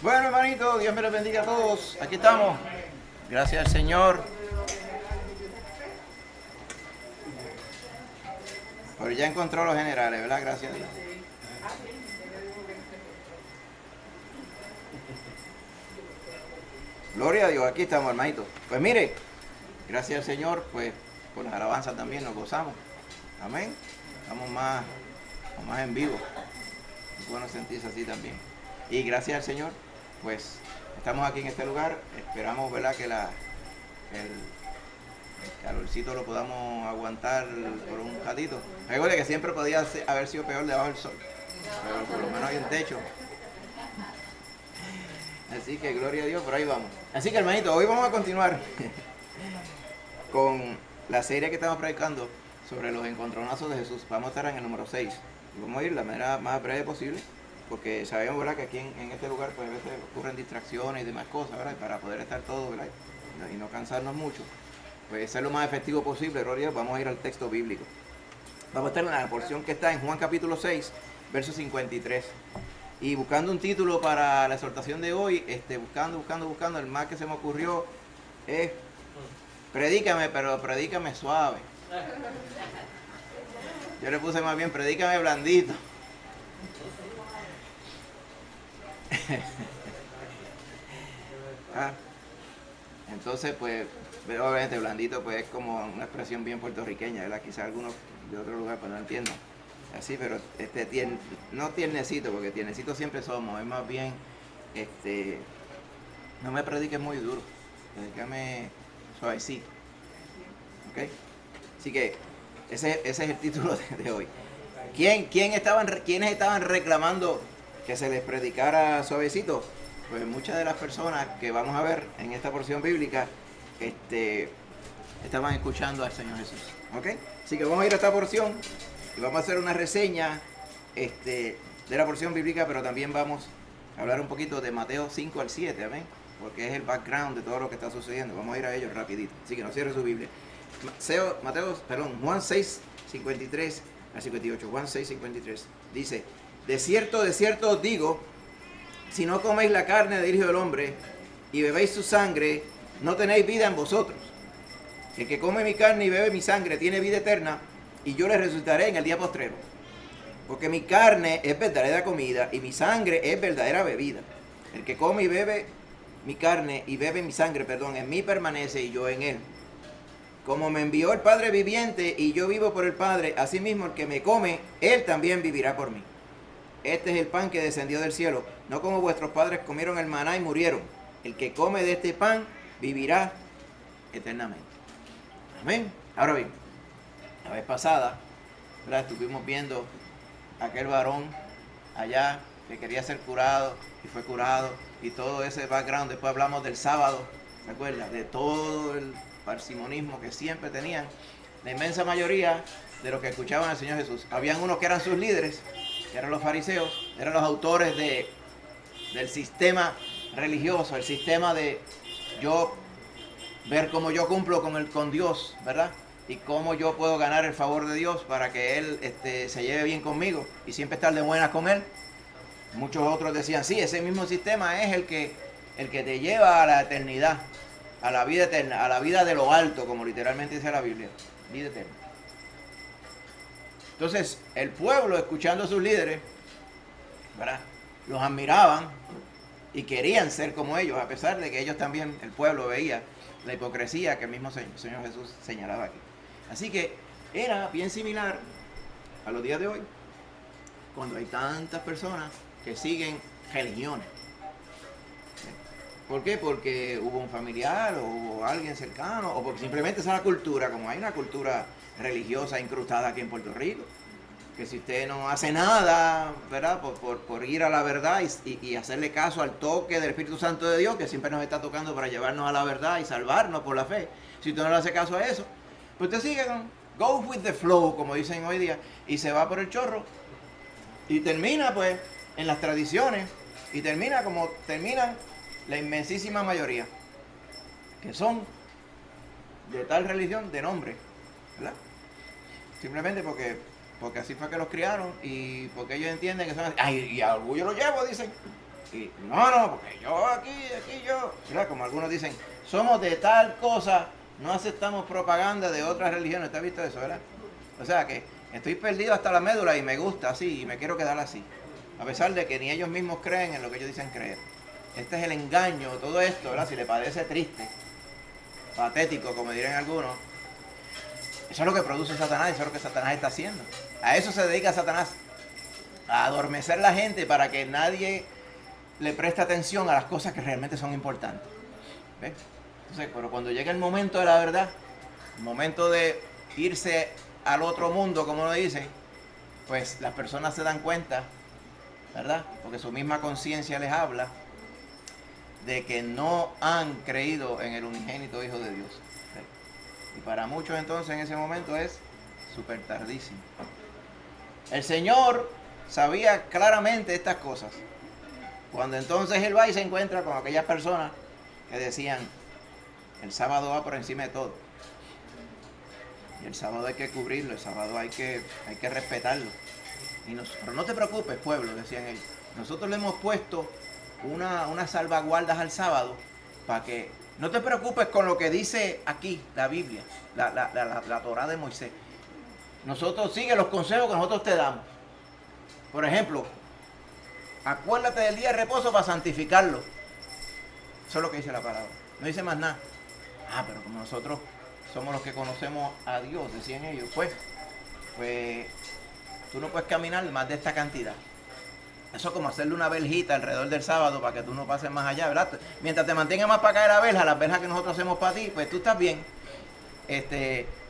Bueno, hermanito, Dios me los bendiga a todos. Aquí estamos. Gracias al Señor. Pero ya encontró los generales, ¿verdad? Gracias a Dios. Gloria a Dios, aquí estamos, hermanito. Pues mire, gracias al Señor, pues por las alabanzas también nos gozamos. Amén. Estamos más en vivo. Es bueno sentirse así también. Y gracias al Señor, pues estamos aquí en este lugar. Esperamos, ¿verdad?, que el calorcito lo podamos aguantar por un ratito. Recuerde que siempre podía haber sido peor debajo del sol, pero por lo menos hay un techo. Así que gloria a Dios, por ahí vamos. Así que, hermanito, hoy vamos a continuar con la serie que estamos predicando sobre los encontronazos de Jesús. Vamos a estar en el número 6. Y vamos a ir de la manera más breve posible, porque sabemos, ¿verdad?, que aquí en este lugar pues a veces ocurren distracciones y demás cosas, ¿verdad?, para poder estar todos, ¿verdad?, y no cansarnos mucho. Pues ser lo más efectivo posible, gloria a Dios, vamos a ir al texto bíblico. Vamos a estar en la porción que está en Juan capítulo 6, verso 53. Y buscando un título para la exhortación de hoy, buscando, el más que se me ocurrió es predícame, pero predícame suave. Yo le puse más bien, predícame blandito. Entonces, pues, obviamente blandito pues es como una expresión bien puertorriqueña, ¿verdad? Quizás algunos de otro lugar pues no entiendan así, pero no tiernecito, porque tiernecito siempre somos, es más bien, no me prediques muy duro, predícame suavecito, ¿ok? Así que ese es el título de hoy. ¿Quiénes estaban reclamando que se les predicara suavecito? Pues muchas de las personas que vamos a ver en esta porción bíblica estaban escuchando al Señor Jesús, ¿ok? Así que vamos a ir a esta porción y vamos a hacer una reseña de la porción bíblica, pero también vamos a hablar un poquito de Mateo 5 al 7, amén, porque es el background de todo lo que está sucediendo. Vamos a ir a ello rapidito, así que no cierre su Biblia. Juan 6, 53 al 58, Juan 6, 53, dice: de cierto os digo, si no coméis la carne del Hijo del Hombre y bebéis su sangre, no tenéis vida en vosotros. El que come mi carne y bebe mi sangre tiene vida eterna, y yo le resucitaré en el día postrero. Porque mi carne es verdadera comida y mi sangre es verdadera bebida. El que come y bebe mi carne y bebe mi sangre, en mí permanece y yo en él. Como me envió el Padre viviente y yo vivo por el Padre, asimismo el que me come, él también vivirá por mí. Este es el pan que descendió del cielo, no como vuestros padres comieron el maná y murieron. El que come de este pan vivirá eternamente. Amén. Ahora bien, la vez pasada, ¿verdad?, estuvimos viendo a aquel varón allá que quería ser curado y fue curado, y todo ese background. Después hablamos del sábado, ¿se acuerdan? De todo el parsimonismo que siempre tenían la inmensa mayoría de los que escuchaban al Señor Jesús. Habían unos que eran sus líderes, que eran los fariseos, eran los autores del sistema religioso, el sistema de yo ver cómo yo cumplo con Dios, ¿verdad? Y cómo yo puedo ganar el favor de Dios para que Él se lleve bien conmigo y siempre estar de buenas con Él. Muchos otros decían, sí, ese mismo sistema es el que te lleva a la eternidad, a la vida eterna, a la vida de lo alto, como literalmente dice la Biblia, vida eterna. Entonces, el pueblo, escuchando a sus líderes, ¿verdad?, los admiraban y querían ser como ellos, a pesar de que ellos también, el pueblo, veía la hipocresía que el mismo Señor Jesús señalaba aquí. Así que era bien similar a los días de hoy, cuando hay tantas personas que siguen religiones. ¿Por qué? Porque hubo un familiar o hubo alguien cercano, o porque simplemente es una cultura, como hay una cultura religiosa incrustada aquí en Puerto Rico, que si usted no hace nada, ¿verdad?, por ir a la verdad y hacerle caso al toque del Espíritu Santo de Dios, que siempre nos está tocando para llevarnos a la verdad y salvarnos por la fe, si usted no le hace caso a eso, pues usted sigue con go with the flow, como dicen hoy día, y se va por el chorro y termina pues en las tradiciones, y termina como terminan la inmensísima mayoría, que son de tal religión de nombre, ¿verdad? Simplemente porque así fue que los criaron y porque ellos entienden que son así. Ay, y a orgullo lo llevo, dicen. Y no, porque yo aquí yo. ¿Verdad? Como algunos dicen, somos de tal cosa, no aceptamos propaganda de otras religiones. ¿Te has visto eso, verdad? O sea que estoy perdido hasta la médula y me gusta así y me quiero quedar así. A pesar de que ni ellos mismos creen en lo que ellos dicen creer. Este es el engaño, todo esto, ¿verdad? Si le parece triste, patético, como dirían algunos, eso es lo que produce Satanás, eso es lo que Satanás está haciendo. A eso se dedica Satanás, a adormecer la gente para que nadie le preste atención a las cosas que realmente son importantes. ¿Ves? Entonces, pero cuando llega el momento de la verdad, el momento de irse al otro mundo, como lo dicen, pues las personas se dan cuenta, ¿verdad? Porque su misma conciencia les habla de que no han creído en el unigénito Hijo de Dios. Y para muchos entonces en ese momento es súper tardísimo. El Señor sabía claramente estas cosas. Cuando entonces Él va y se encuentra con aquellas personas que decían, el sábado va por encima de todo. Y el sábado hay que cubrirlo, el sábado hay que respetarlo. Pero no te preocupes, pueblo, decían ellos. Nosotros le hemos puesto unas salvaguardas al sábado para que no te preocupes con lo que dice aquí la Biblia, la Torá de Moisés. Nosotros sigue los consejos que nosotros te damos. Por ejemplo, acuérdate del día de reposo para santificarlo. Eso es lo que dice la palabra. No dice más nada. Pero como nosotros somos los que conocemos a Dios, decían ellos, pues tú no puedes caminar más de esta cantidad. Eso es como hacerle una verjita alrededor del sábado para que tú no pases más allá, ¿verdad? Mientras te mantengas más para acá de la verja, las verjas que nosotros hacemos para ti, pues tú estás bien.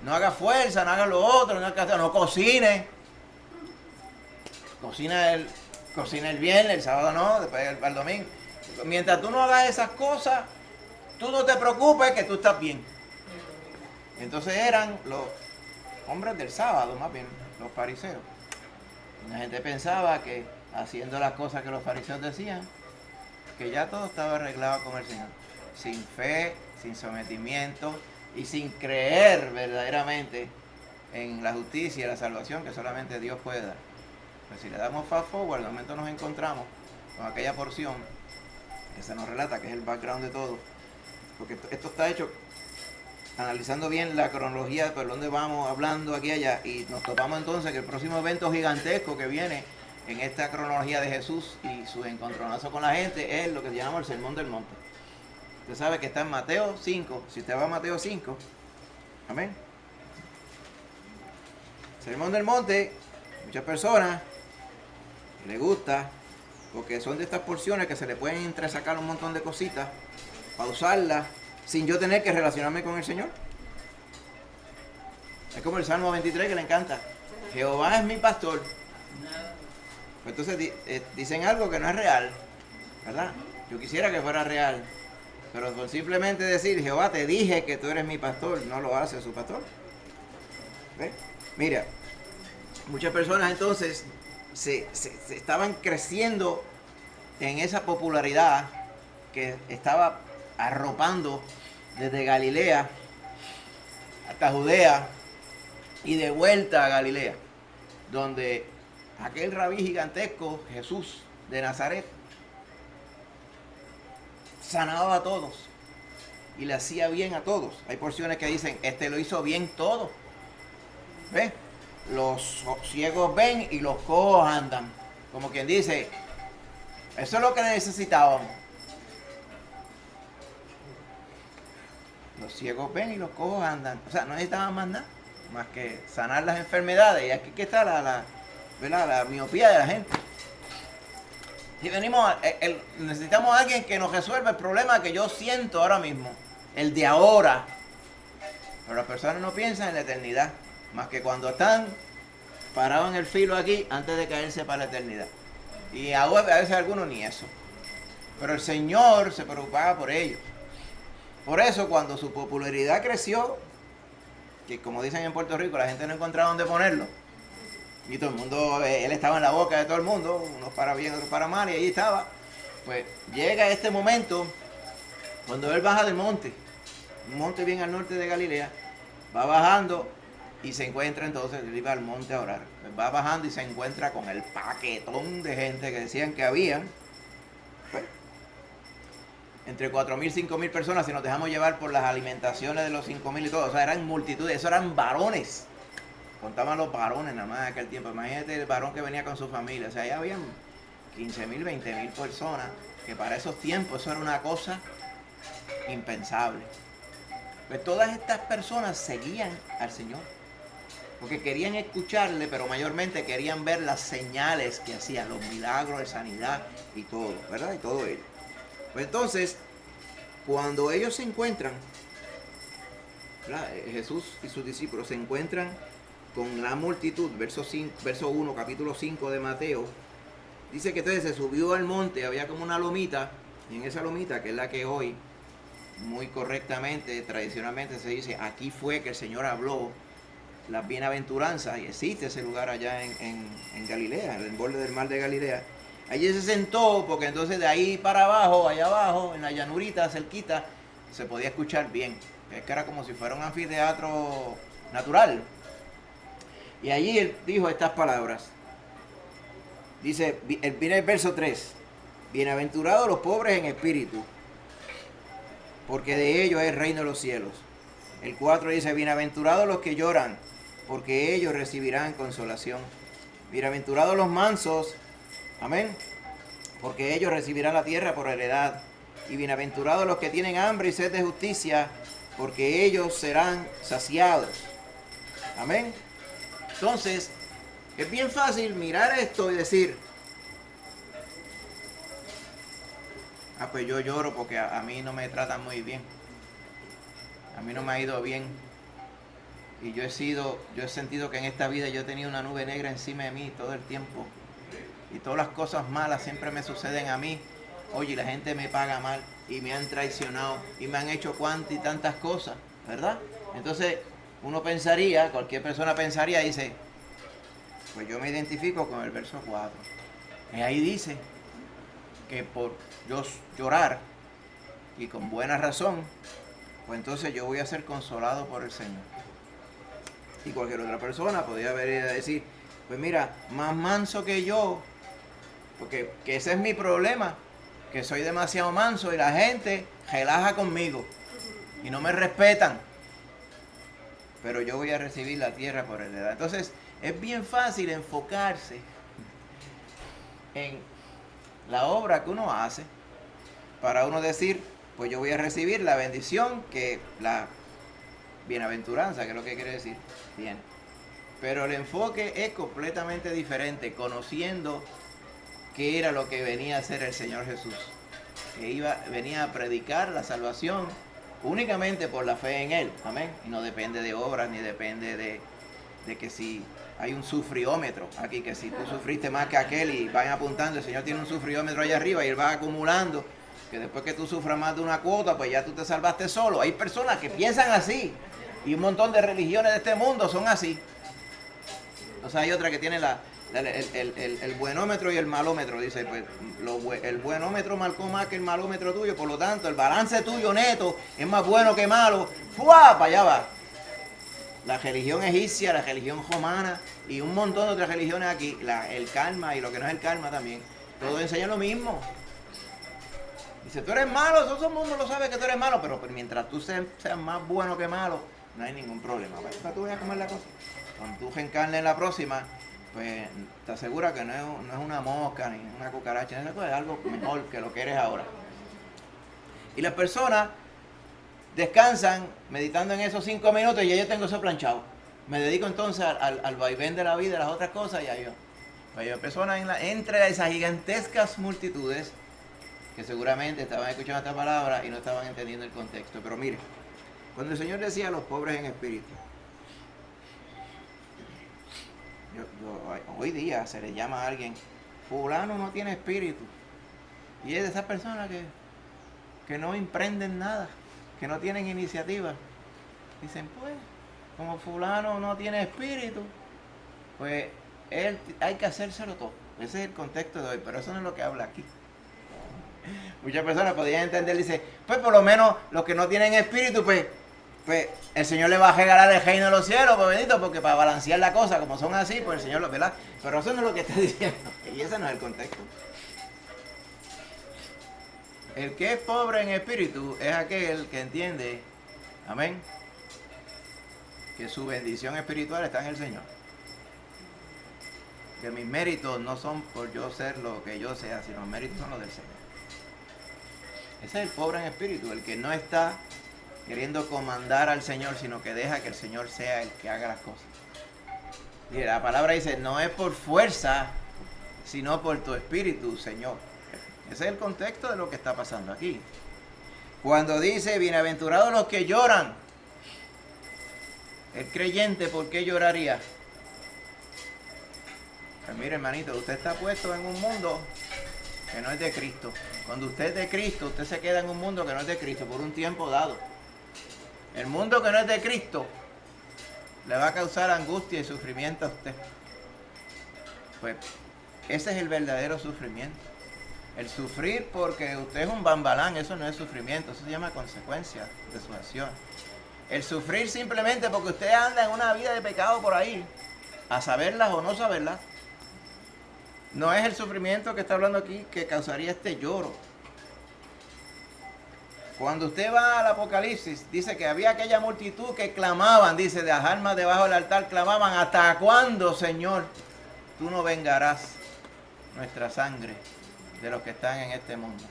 No hagas fuerza, no hagas lo otro, no cocines. Cocina el viernes, el sábado no, después el domingo. Mientras tú no hagas esas cosas, tú no te preocupes que tú estás bien. Entonces eran los hombres del sábado, más bien, los fariseos. La gente pensaba que haciendo las cosas que los fariseos decían, que ya todo estaba arreglado con el Señor. Sin fe, sin sometimiento y sin creer verdaderamente en la justicia y la salvación que solamente Dios puede dar. Pues si le damos fast forward, al momento nos encontramos con aquella porción que se nos relata, que es el background de todo. Porque esto está hecho analizando bien la cronología por donde vamos hablando aquí y allá, y nos topamos entonces que el próximo evento gigantesco que viene en esta cronología de Jesús y su encontronazo con la gente es lo que se llama el Sermón del Monte. Usted sabe que está en Mateo 5, si usted va a Mateo 5, amén. Sermón del Monte, muchas personas les gusta, porque son de estas porciones que se le pueden entresacar un montón de cositas, pausarlas, sin yo tener que relacionarme con el Señor. Es como el Salmo 23 que le encanta. Jehová es mi pastor. Pues entonces dicen algo que no es real, ¿verdad? Yo quisiera que fuera real, pero por simplemente decir, Jehová, te dije que tú eres mi pastor, no lo hace su pastor. ¿Ves? Mira, muchas personas entonces se estaban creciendo en esa popularidad que estaba arropando desde Galilea hasta Judea y de vuelta a Galilea, donde aquel rabí gigantesco, Jesús de Nazaret, sanaba a todos y le hacía bien a todos. Hay porciones que dicen, lo hizo bien todo. ¿Ves? Los ciegos ven y los cojos andan. Como quien dice, eso es lo que necesitábamos. Los ciegos ven y los cojos andan. O sea, no necesitaban más nada, más que sanar las enfermedades. Y aquí está la miopía de la gente. Si venimos, necesitamos a alguien que nos resuelva el problema que yo siento ahora mismo, el de ahora. Pero las personas no piensan en la eternidad, más que cuando están parados en el filo aquí antes de caerse para la eternidad. Y a veces algunos ni eso. Pero el Señor se preocupaba por ellos. Por eso cuando su popularidad creció, que como dicen en Puerto Rico, la gente no encontraba dónde ponerlo. Y todo el mundo, él estaba en la boca de todo el mundo, unos para bien, otros para mal, y ahí estaba. Pues llega este momento cuando él baja del monte, un monte bien al norte de Galilea, va bajando y se encuentra entonces, él iba al monte a orar. Pues va bajando y se encuentra con el paquetón de gente que decían que habían. entre 4.000 y 5.000 personas si nos dejamos llevar por las alimentaciones de los 5.000 y todo. O sea, eran multitudes, eso eran varones. Contaban los varones nada más en aquel tiempo. Imagínate el varón que venía con su familia. O sea, ya habían 15.000, 20.000 personas, que para esos tiempos eso era una cosa impensable. Pues todas estas personas seguían al Señor, porque querían escucharle, pero mayormente querían ver las señales que hacían, los milagros de sanidad y todo, ¿verdad? Y todo ello. Pues entonces, cuando ellos se encuentran, ¿verdad? Jesús y sus discípulos se encuentran con la multitud, verso 1, capítulo 5 de Mateo, dice que entonces se subió al monte, había como una lomita, y en esa lomita, que es la que hoy, muy correctamente, tradicionalmente se dice, aquí fue que el Señor habló las bienaventuranzas, y existe ese lugar allá en Galilea, en el borde del mar de Galilea. Allí se sentó, porque entonces de ahí para abajo, allá abajo, en la llanurita, cerquita, se podía escuchar bien. Es que era como si fuera un anfiteatro natural. Y allí él dijo estas palabras. Dice, viene el verso 3. Bienaventurados los pobres en espíritu, porque de ellos es el reino de los cielos. El 4 dice, bienaventurados los que lloran, porque ellos recibirán consolación. Bienaventurados los mansos, amén, porque ellos recibirán la tierra por heredad. Y bienaventurados los que tienen hambre y sed de justicia, porque ellos serán saciados. Amén. Entonces, es bien fácil mirar esto y decir, pues yo lloro porque a mí no me tratan muy bien. A mí no me ha ido bien. Y yo he sentido que en esta vida yo he tenido una nube negra encima de mí todo el tiempo. Y todas las cosas malas siempre me suceden a mí. Oye, la gente me paga mal y me han traicionado y me han hecho cuantas y tantas cosas, ¿verdad? Entonces, uno pensaría, cualquier persona pensaría, dice, pues yo me identifico con el verso 4. Y ahí dice que por yo llorar, y con buena razón, pues entonces yo voy a ser consolado por el Señor. Y cualquier otra persona podría venir a decir, pues mira, más manso que yo, porque que ese es mi problema, que soy demasiado manso y la gente relaja conmigo y no me respetan, pero yo voy a recibir la tierra por heredad. Entonces es bien fácil enfocarse en la obra que uno hace para uno decir, pues yo voy a recibir la bendición, que la bienaventuranza, que es lo que quiere decir, bien. Pero el enfoque es completamente diferente, conociendo qué era lo que venía a hacer el Señor Jesús, que venía a predicar la salvación únicamente por la fe en Él, amén. Y no depende de obras, ni depende de que si hay un sufriómetro aquí, que si tú sufriste más que aquel y van apuntando, el Señor tiene un sufriómetro allá arriba y Él va acumulando, que después que tú sufras más de una cuota, pues ya tú te salvaste solo. Hay personas que piensan así, y un montón de religiones de este mundo son así. O sea, hay otra que tiene el buenómetro y el malómetro. Dice, pues el buenómetro marcó más que el malómetro tuyo, por lo tanto el balance tuyo neto es más bueno que malo. ¡Fua! Para allá va. La religión egipcia, la religión romana y un montón de otras religiones aquí, el karma y lo que no es el karma también, todos enseñan lo mismo. Dice, tú eres malo, todo el mundo lo sabe que tú eres malo, pero mientras tú seas más bueno que malo, no hay ningún problema. Para tú vayas a comer la cosa. Cuando tú reencarnes en la próxima, pues te asegura que no es una mosca ni una cucaracha, es algo mejor que lo que eres ahora. Y las personas descansan meditando en esos 5 minutos y ya yo tengo eso planchado. Me dedico entonces al vaivén de la vida y las otras cosas, y ya yo. Pues hay personas entre esas gigantescas multitudes que seguramente estaban escuchando esta palabra y no estaban entendiendo el contexto. Pero mire, cuando el Señor decía a los pobres en espíritu, hoy día se le llama a alguien, fulano no tiene espíritu. Y es de esas personas que no emprenden nada, que no tienen iniciativa. Dicen, pues, como fulano no tiene espíritu, pues él hay que hacérselo todo. Ese es el contexto de hoy, pero eso no es lo que habla aquí. Muchas personas podrían entender, dice, pues por lo menos los que no tienen espíritu, pues el Señor le va a regalar el reino de los cielos, pues bendito, porque para balancear la cosa, como son así, pues el Señor lo, ¿verdad? Pero eso no es lo que está diciendo, y ese no es el contexto. El que es pobre en espíritu es aquel que entiende, amén, que su bendición espiritual está en el Señor. Que mis méritos no son por yo ser lo que yo sea, sino los méritos son los del Señor. Ese es el pobre en espíritu, el que no está queriendo comandar al Señor, sino que deja que el Señor sea el que haga las cosas. Y la palabra dice, no es por fuerza, sino por tu espíritu, Señor. Ese es el contexto de lo que está pasando aquí. Cuando dice, bienaventurados los que lloran, el creyente, ¿por qué lloraría? Pues mire, hermanito, usted está puesto en un mundo que no es de Cristo. Cuando usted es de Cristo, usted se queda en un mundo que no es de Cristo por un tiempo dado. El mundo que no es de Cristo le va a causar angustia y sufrimiento a usted. Pues ese es el verdadero sufrimiento. El sufrir porque usted es un bambalán, eso no es sufrimiento, eso se llama consecuencia de su acción. El sufrir simplemente porque usted anda en una vida de pecado por ahí, a saberlas o no saberlas, no es el sufrimiento que está hablando aquí que causaría este lloro. Cuando usted va al Apocalipsis, dice que había aquella multitud que clamaban, dice, de las almas debajo del altar, clamaban, ¿hasta cuándo, Señor, tú no vengarás nuestra sangre de los que están en este mundo?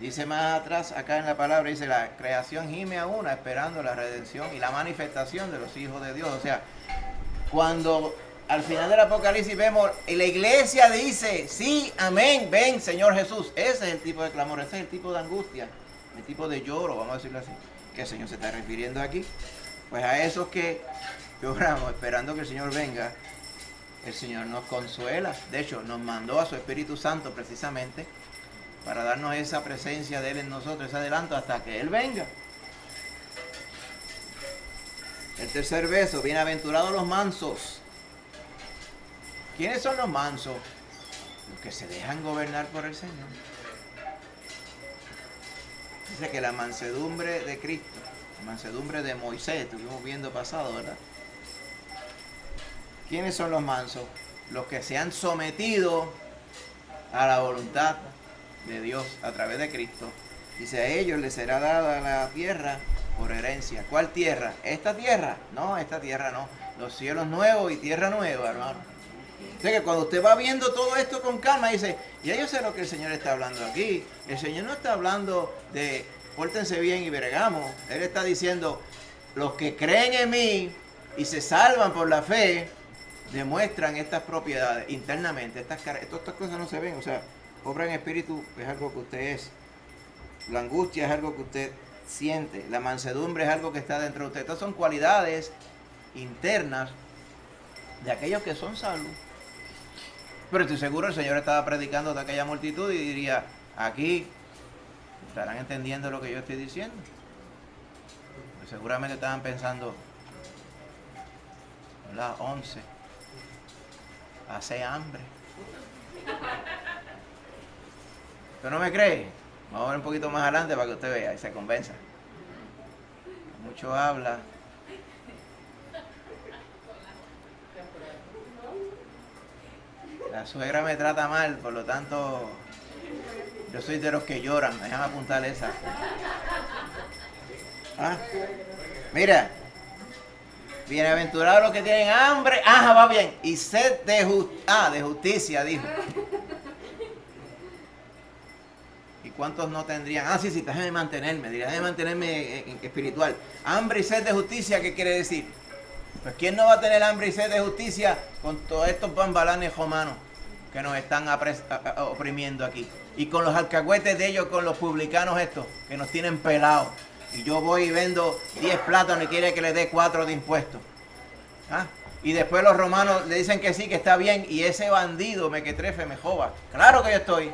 Dice más atrás, acá en la palabra, dice, la creación gime a una, esperando la redención y la manifestación de los hijos de Dios. O sea, cuando al final del Apocalipsis vemos, y la iglesia dice, sí, amén, ven, Señor Jesús. Ese es el tipo de clamor, ese es el tipo de angustia, el tipo de lloro, vamos a decirlo así, que el Señor se está refiriendo aquí. Pues a esos que lloramos esperando que el Señor venga, el Señor nos consuela. De hecho, nos mandó a su Espíritu Santo precisamente para darnos esa presencia de Él en nosotros, ese adelanto hasta que Él venga. El tercer verso, bienaventurados los mansos. ¿Quiénes son los mansos? Los que se dejan gobernar por el Señor. Dice que la mansedumbre de Cristo, la mansedumbre de Moisés, estuvimos viendo pasado, ¿verdad? ¿Quiénes son los mansos? Los que se han sometido a la voluntad de Dios a través de Cristo. Dice, a ellos les será dada la tierra por herencia. ¿Cuál tierra? ¿Esta tierra? No, esta tierra no. Los cielos nuevos y tierra nueva, hermano. O sea que cuando usted va viendo todo esto con calma, dice, ya yo sé lo que el Señor está hablando aquí. El Señor no está hablando de pórtense bien y bregamos. Él está diciendo, los que creen en mí y se salvan por la fe, demuestran estas propiedades internamente. Estas cosas no se ven. O sea, obra en espíritu es algo que usted es. La angustia es algo que usted siente. La mansedumbre es algo que está dentro de usted. Estas son cualidades internas de aquellos que son salvos. Pero estoy seguro el Señor estaba predicando a aquella multitud y diría, aquí estarán entendiendo lo que yo estoy diciendo. Pues seguramente estaban pensando, ¿verdad? 11. Hace hambre. ¿Usted no me cree? Vamos a ver un poquito más adelante para que usted vea y se convenza. Mucho habla. La suegra me trata mal, por lo tanto, yo soy de los que lloran. Déjame apuntar esa. ¿Ah? Mira, bienaventurados los que tienen hambre. Ajá, va bien. Y sed de justicia, dijo. ¿Y cuántos no tendrían? Sí, déjame mantenerme espiritual. Hambre y sed de justicia, ¿qué quiere decir? Pues ¿quién no va a tener hambre y sed de justicia con todos estos bambalanes romanos que nos están oprimiendo aquí? Y con los alcahuetes de ellos, con los publicanos estos, que nos tienen pelados. Y yo voy y vendo 10 plátanos y quiere que le dé 4 de impuestos. ¿Ah? Y después los romanos le dicen que sí, que está bien, y ese bandido mequetrefe me joba. Claro que yo estoy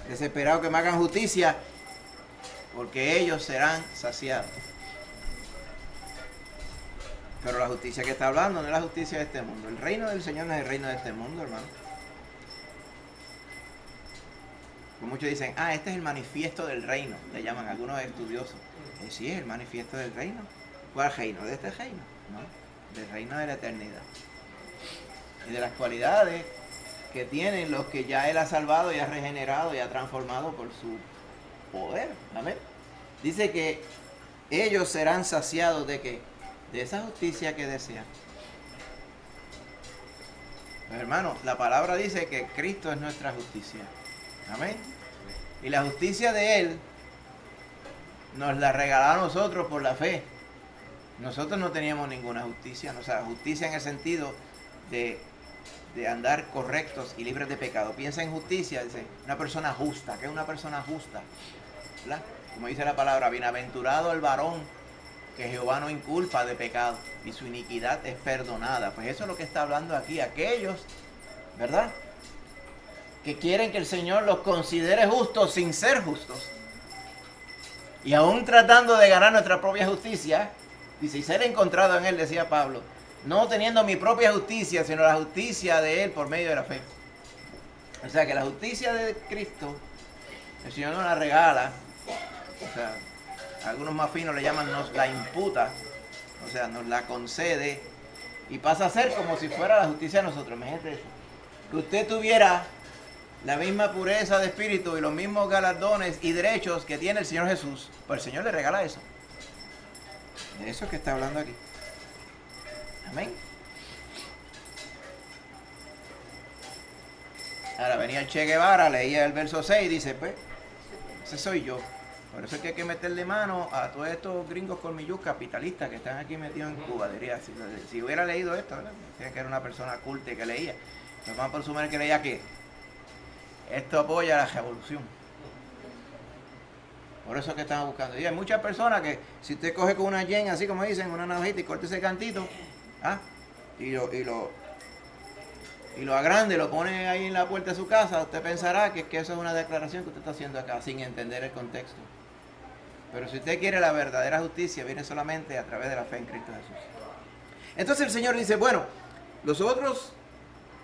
desesperado que me hagan justicia, porque ellos serán saciados. Pero la justicia que está hablando no es la justicia de este mundo. El reino del Señor no es el reino de este mundo, hermano. Como muchos dicen, este es el manifiesto del reino, le llaman algunos estudiosos. Sí, es el manifiesto del reino. ¿Cuál reino? De este reino, ¿no? Del reino de la eternidad. Y de las cualidades que tienen los que ya Él ha salvado y ha regenerado y ha transformado por su poder. Amén. Dice que ellos serán saciados de ¿qué? De esa justicia que desean. Pues, hermano, la palabra dice que Cristo es nuestra justicia. Amén. Y la justicia de Él nos la regaló a nosotros por la fe. Nosotros no teníamos ninguna justicia. O sea, justicia en el sentido de andar correctos y libres de pecado. Piensa en justicia, dice, una persona justa. ¿Qué es una persona justa? ¿Verdad? Como dice la palabra, bienaventurado el varón que Jehová no inculpa de pecado y su iniquidad es perdonada. Pues eso es lo que está hablando aquí. Aquellos, ¿verdad?, que quieren que el Señor los considere justos sin ser justos. Y aún tratando de ganar nuestra propia justicia, dice, y ser encontrado en Él, decía Pablo, no teniendo mi propia justicia, sino la justicia de Él por medio de la fe. O sea que la justicia de Cristo, el Señor nos la regala. O sea, algunos más finos le llaman nos la imputa. O sea, nos la concede y pasa a ser como si fuera la justicia de nosotros. Imagínate eso. Que usted tuviera la misma pureza de espíritu y los mismos galardones y derechos que tiene el Señor Jesús. Pues el Señor le regala eso. De eso es que está hablando aquí. Amén. Ahora venía el Che Guevara, leía el verso 6 y dice, pues, ese soy yo. Por eso es que hay que meterle mano a todos estos gringos colmilludos capitalistas que están aquí metidos en Cuba. Diría, si hubiera leído esto, ¿verdad? Decía que era una persona culta y que leía. Nos vamos a presumir que leía que esto apoya la revolución. Por eso es que estamos buscando. Y hay muchas personas que, si usted coge con una yen, así como dicen, una navajita y corta ese cantito, y lo agrande, lo pone ahí en la puerta de su casa, usted pensará que eso es una declaración que usted está haciendo acá, sin entender el contexto. Pero si usted quiere la verdadera justicia, viene solamente a través de la fe en Cristo Jesús. Entonces el Señor dice, bueno, los otros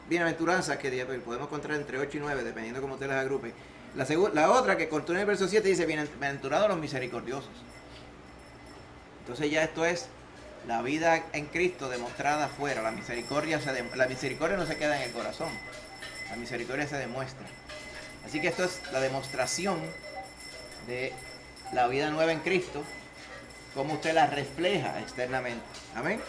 bienaventuranzas que podemos encontrar entre 8 y 9, dependiendo cómo usted las agrupe. La otra que continúa en el verso 7 dice, bienaventurados los misericordiosos. Entonces ya esto es la vida en Cristo demostrada afuera. La misericordia no se queda en el corazón. La misericordia se demuestra. Así que esto es la demostración de la vida nueva en Cristo, cómo usted la refleja externamente. Amén.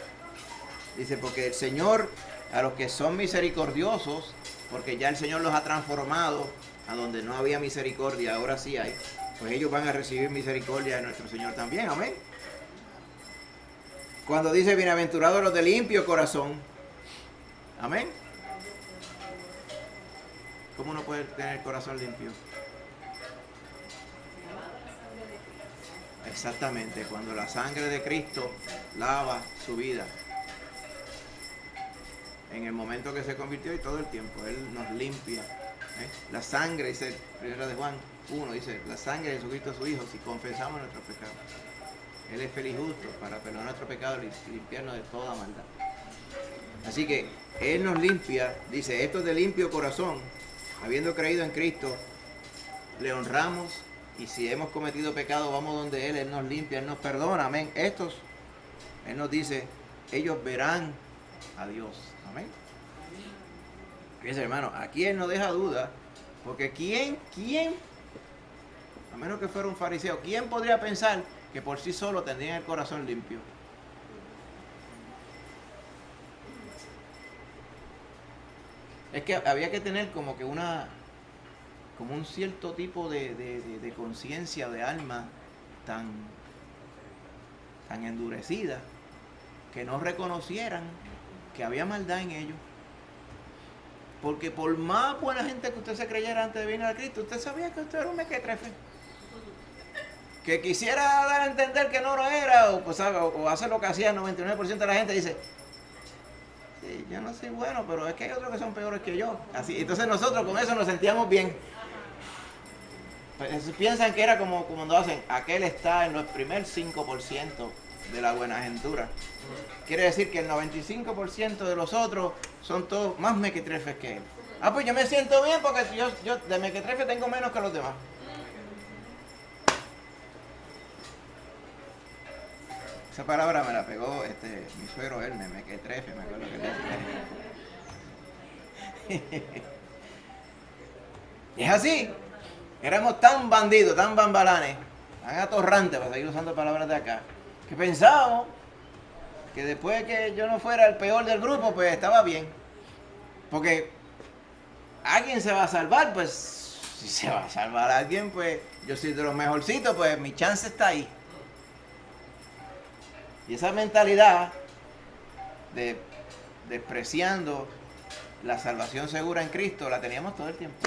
Dice, porque el Señor, a los que son misericordiosos, porque ya el Señor los ha transformado a donde no había misericordia, ahora sí hay, pues ellos van a recibir misericordia de nuestro Señor también. Amén. Cuando dice, bienaventurados los de limpio corazón. Amén. ¿Cómo uno puede tener el corazón limpio? Exactamente, cuando la sangre de Cristo lava su vida. En el momento que se convirtió y todo el tiempo, Él nos limpia. La sangre, dice 1 de Juan 1, dice, la sangre de Jesucristo su Hijo, si confesamos nuestros pecados. Él es feliz y justo para perdonar nuestros pecados y limpiarnos de toda maldad. Así que Él nos limpia, dice, estos de limpio corazón, habiendo creído en Cristo, le honramos, y si hemos cometido pecado, vamos donde Él nos limpia, Él nos perdona, amén. Estos, Él nos dice, ellos verán a Dios, amén. Fíjense, hermano, aquí Él no deja duda, porque ¿quién, a menos que fuera un fariseo, quién podría pensar que por sí solo tendría el corazón limpio? Es que había que tener como que como un cierto tipo de conciencia, de alma tan endurecida, que no reconocieran que había maldad en ellos. Porque por más buena gente que usted se creyera antes de venir a Cristo, usted sabía que usted era un mequetrefe. Que quisiera dar a entender que no lo era, o hacer lo que hacía el 99% de la gente, dice, sí, yo no soy bueno, pero es que hay otros que son peores que yo. Así, entonces nosotros con eso nos sentíamos bien. Pues, piensan que era como cuando hacen, aquel está en los primer 5% de la buena aventura. Quiere decir que el 95% de los otros son todos más mequetrefes que él. Pues yo me siento bien porque yo de mequetrefe tengo menos que los demás. Esa palabra me la pegó mi suegro, él, mequetrefe, me acuerdo que le decía. Y es así. Éramos tan bandidos, tan bambalanes, tan atorrantes, para seguir usando palabras de acá, que pensábamos que después de que yo no fuera el peor del grupo, pues estaba bien. Porque alguien se va a salvar, pues si se va a salvar a alguien, pues yo soy de los mejorcitos, pues mi chance está ahí. Y esa mentalidad de despreciando la salvación segura en Cristo la teníamos todo el tiempo.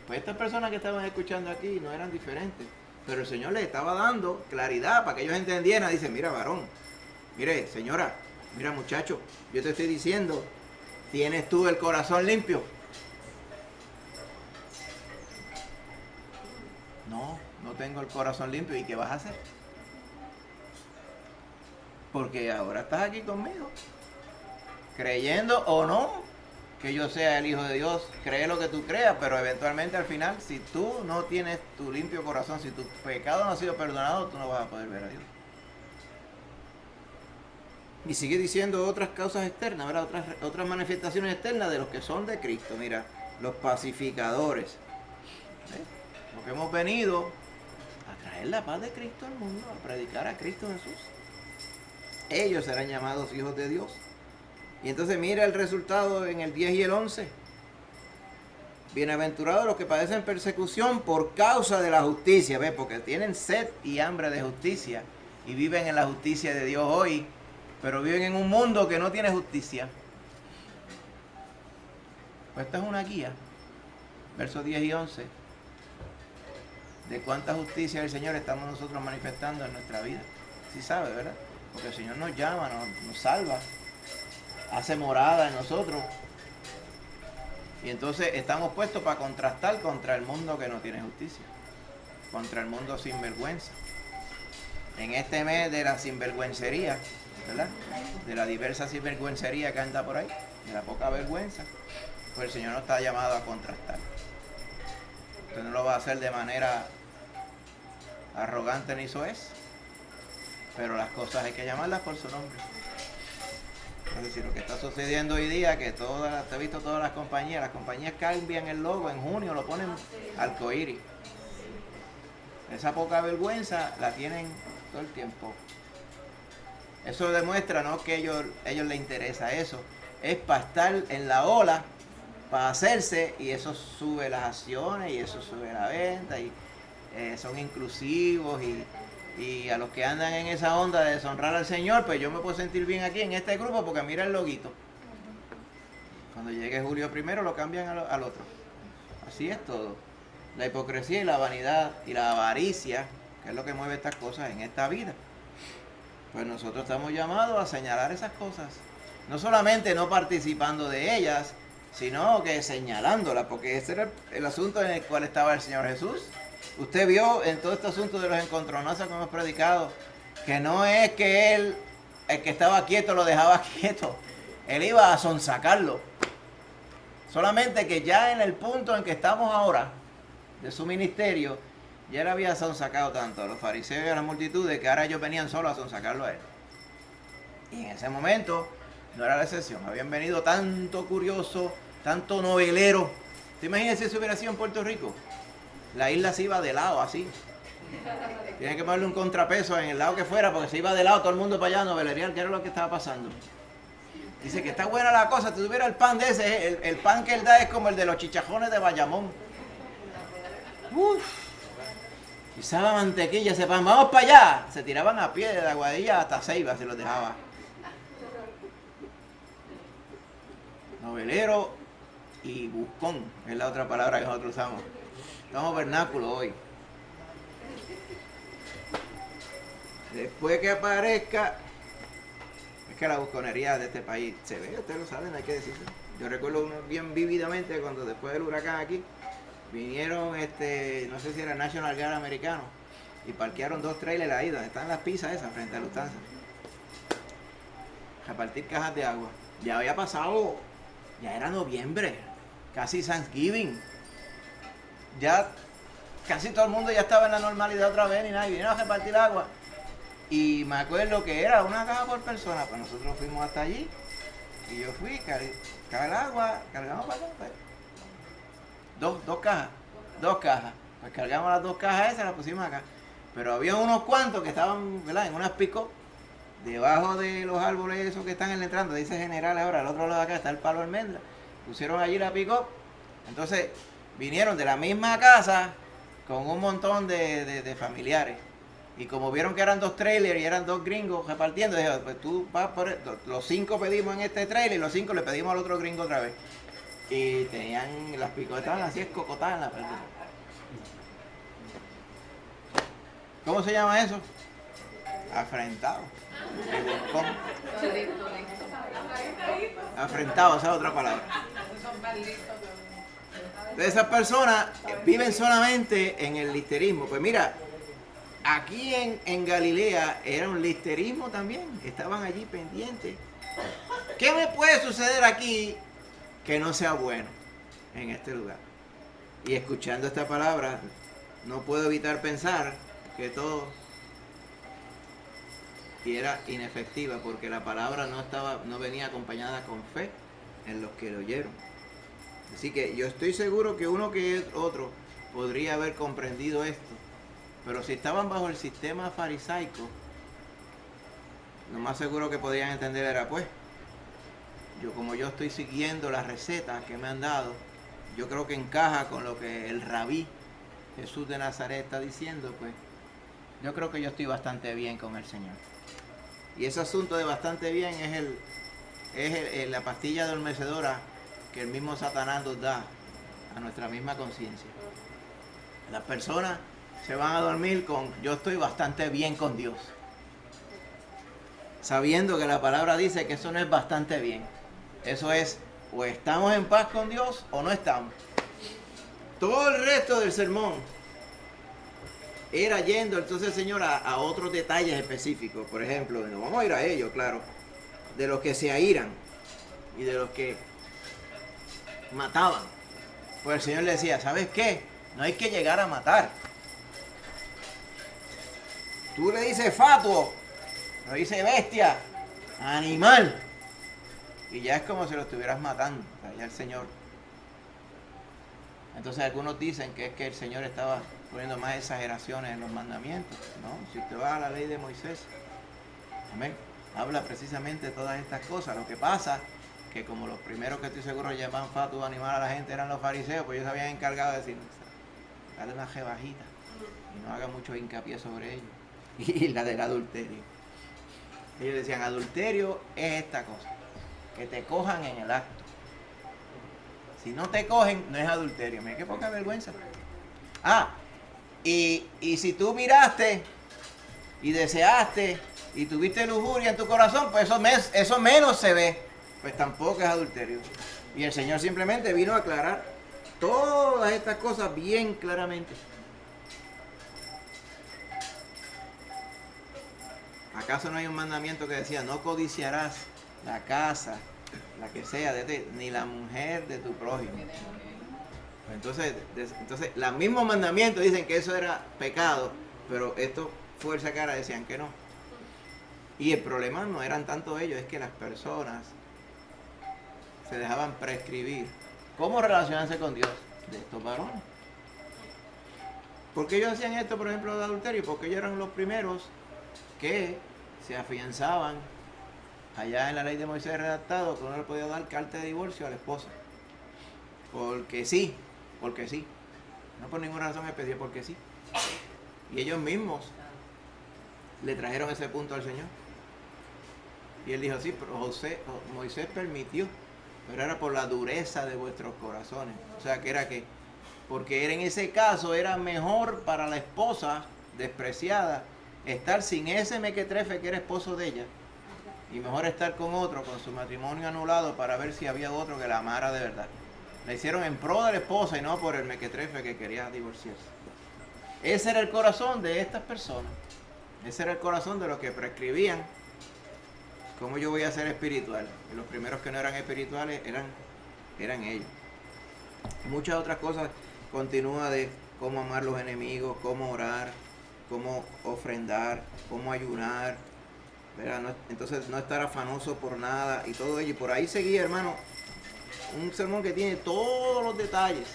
Pues estas personas que estaban escuchando aquí no eran diferentes, pero el Señor les estaba dando claridad para que ellos entendieran. Dice, mira varón, mire señora, mira muchacho, yo te estoy diciendo, ¿tienes tú el corazón limpio? No, no tengo el corazón limpio. ¿Y qué vas a hacer? Porque ahora estás aquí conmigo, creyendo o no que yo sea el Hijo de Dios. Cree lo que tú creas, pero eventualmente al final, si tú no tienes tu limpio corazón, si tu pecado no ha sido perdonado, tú no vas a poder ver a Dios. Y sigue diciendo otras causas externas, ¿verdad? Otras manifestaciones externas de los que son de Cristo. Mira, los pacificadores. ¿Ves? Los que hemos venido a traer la paz de Cristo al mundo, a predicar a Cristo Jesús. Ellos serán llamados hijos de Dios. Y entonces mira el resultado en el 10 y el 11. Bienaventurados los que padecen persecución por causa de la justicia, ¿ves? Porque tienen sed y hambre de justicia y viven en la justicia de Dios hoy, pero viven en un mundo que no tiene justicia. Pues esta es una guía, versos 10 y 11, de cuánta justicia del Señor estamos nosotros manifestando en nuestra vida. Sí sabe, ¿verdad? Porque el Señor nos llama, nos salva, hace morada en nosotros. Y entonces estamos puestos para contrastar contra el mundo que no tiene justicia, contra el mundo sin vergüenza. En este mes de la sinvergüencería, ¿verdad? De la diversa sinvergüencería que anda por ahí, de la poca vergüenza, pues el Señor nos está llamado a contrastar. Usted no lo va a hacer de manera arrogante ni soez, pero las cosas hay que llamarlas por su nombre. Es decir, lo que está sucediendo hoy día, que te he visto todas las compañías cambian el logo en junio, lo ponen arcoíris. Esa poca vergüenza la tienen todo el tiempo. Eso demuestra, no que ellos les interesa eso, es para estar en la ola, para hacerse, y eso sube las acciones y eso sube la venta y son inclusivos y a los que andan en esa onda de deshonrar al Señor, pues yo me puedo sentir bien aquí en este grupo porque mira el loguito. Cuando llegue Julio primero lo cambian al otro. Así es todo. La hipocresía y la vanidad y la avaricia, que es lo que mueve estas cosas en esta vida. Pues nosotros estamos llamados a señalar esas cosas. No solamente no participando de ellas, sino que señalándolas, porque ese era el asunto en el cual estaba el Señor Jesús. Usted vio en todo este asunto de los encontronazos que hemos predicado, que no es que él, el que estaba quieto, lo dejaba quieto. Él iba a sonsacarlo. Solamente que ya en el punto en que estamos ahora, de su ministerio, ya él había sonsacado tanto a los fariseos y a las multitudes que ahora ellos venían solo a sonsacarlo a él. Y en ese momento no era la excepción. Habían venido tanto curioso, tanto novelero. ¿Te imaginas si eso hubiera sido en Puerto Rico? La isla se iba de lado, así. Tienen que ponerle un contrapeso en el lado que fuera, porque se iba de lado todo el mundo para allá a novelerear, que era lo que estaba pasando. Dice que está buena la cosa, si tuviera el pan de ese, el pan que él da es como el de los chichajones de Bayamón. Uf. Pisaba mantequilla ese pan, vamos para allá. Se tiraban a pie de la Aguadilla hasta Ceiba, se los dejaba. Novelero y buscón, es la otra palabra que nosotros usamos. Estamos vernáculo hoy. Después que aparezca, es que la busconería de este país se ve, ustedes lo saben, hay que decirlo. Yo recuerdo bien vívidamente cuando después del huracán aquí, vinieron, no sé si era National Guard americano, y parquearon 2 trailers ahí donde están las pizzas esas frente a Lufthansa. A partir cajas de agua. Ya había pasado, ya era noviembre, casi Thanksgiving. Ya casi todo el mundo ya estaba en la normalidad otra vez, y nada, y vinieron a repartir agua. Y me acuerdo que era una caja por persona, pues nosotros fuimos hasta allí, y yo fui, cargué el agua, cargamos para acá, pues. Dos cajas. 2 cajas. Pues cargamos las 2 cajas esas, las pusimos acá. Pero había unos cuantos que estaban, ¿verdad?, en unas pick-up, debajo de los árboles esos que están en la entrada, dice General ahora, al otro lado de acá está el palo almendra. Pusieron allí la pick-up. Entonces vinieron de la misma casa con un montón de familiares. Y como vieron que eran 2 trailers y eran 2 gringos repartiendo, dijeron, pues tú vas por los 5 pedimos en este trailer y los 5 le pedimos al otro gringo otra vez. Y tenían las pick-up, estaban así escocotadas en la parte. ¿Cómo se llama eso? Afrentado. Afrentado, esa es otra palabra. De esas personas viven solamente en el listerismo. Pues mira, aquí en Galilea era un listerismo también. Estaban allí pendientes. ¿Qué me puede suceder aquí que no sea bueno en este lugar? Y escuchando esta palabra, no puedo evitar pensar que todo era inefectiva porque la palabra no venía acompañada con fe en los que lo oyeron. Así que yo estoy seguro que uno que otro podría haber comprendido esto, pero si estaban bajo el sistema farisaico, lo más seguro que podían entender era, pues, como yo estoy siguiendo las recetas que me han dado, yo creo que encaja con lo que el rabí Jesús de Nazaret está diciendo, pues yo creo que yo estoy bastante bien con el Señor. Y ese asunto de bastante bien es la pastilla adormecedora que el mismo Satanás nos da a nuestra misma conciencia. Las personas se van a dormir con yo estoy bastante bien con Dios, sabiendo que la palabra dice que eso no es bastante bien. Eso es, o estamos en paz con Dios o no estamos. Todo el resto del sermón era yendo entonces el Señor a otros detalles específicos. Por ejemplo, no vamos a ir a ellos, claro, de los que se airan y de los que mataban. Pues el Señor le decía, ¿sabes qué? No hay que llegar a matar. Tú le dices fatuo, le dices bestia, animal, y ya es como si lo estuvieras matando. O sea, ya el Señor. Entonces algunos dicen que es que el Señor estaba poniendo más exageraciones en los mandamientos. No, si usted va a la ley de Moisés, amén, habla precisamente de todas estas cosas. Lo que pasa que como los primeros que estoy seguro llamaban fatuo animal a la gente eran los fariseos, pues ellos se habían encargado de decir, dale una jebajita y no haga mucho hincapié sobre ello. Y la del adulterio. Ellos decían, adulterio es esta cosa, que te cojan en el acto. Si no te cogen, no es adulterio. Mira qué poca vergüenza. Y si tú miraste y deseaste y tuviste lujuria en tu corazón, pues eso menos se ve. Pues tampoco es adulterio. Y el Señor simplemente vino a aclarar todas estas cosas bien claramente. ¿Acaso no hay un mandamiento que decía, no codiciarás la casa, la que sea de ti, ni la mujer de tu prójimo? Entonces los mismos mandamientos dicen que eso era pecado, pero estos fuerza cara decían que no. Y el problema no eran tanto ellos, es que las personas se dejaban prescribir cómo relacionarse con Dios de estos varones. ¿Por qué ellos hacían esto, por ejemplo, de adulterio? Porque ellos eran los primeros que se afianzaban allá en la ley de Moisés redactado que uno le podía dar carta de divorcio a la esposa. Porque sí, no por ninguna razón especial, porque sí. Y ellos mismos le trajeron ese punto al Señor. Y él dijo, sí, pero Moisés permitió, pero era por la dureza de vuestros corazones. O sea, que era que, porque en ese caso era mejor para la esposa despreciada estar sin ese mequetrefe que era esposo de ella, y mejor estar con otro, con su matrimonio anulado, para ver si había otro que la amara de verdad. La hicieron en pro de la esposa y no por el mequetrefe que quería divorciarse. Ese era el corazón de estas personas. Ese era el corazón de los que prescribían cómo yo voy a ser espiritual. Y los primeros que no eran espirituales eran ellos. Muchas otras cosas continúa de cómo amar los enemigos, cómo orar, cómo ofrendar, cómo ayunar, ¿verdad? Entonces no estar afanoso por nada y todo ello. Y por ahí seguía, hermano, un sermón que tiene todos los detalles.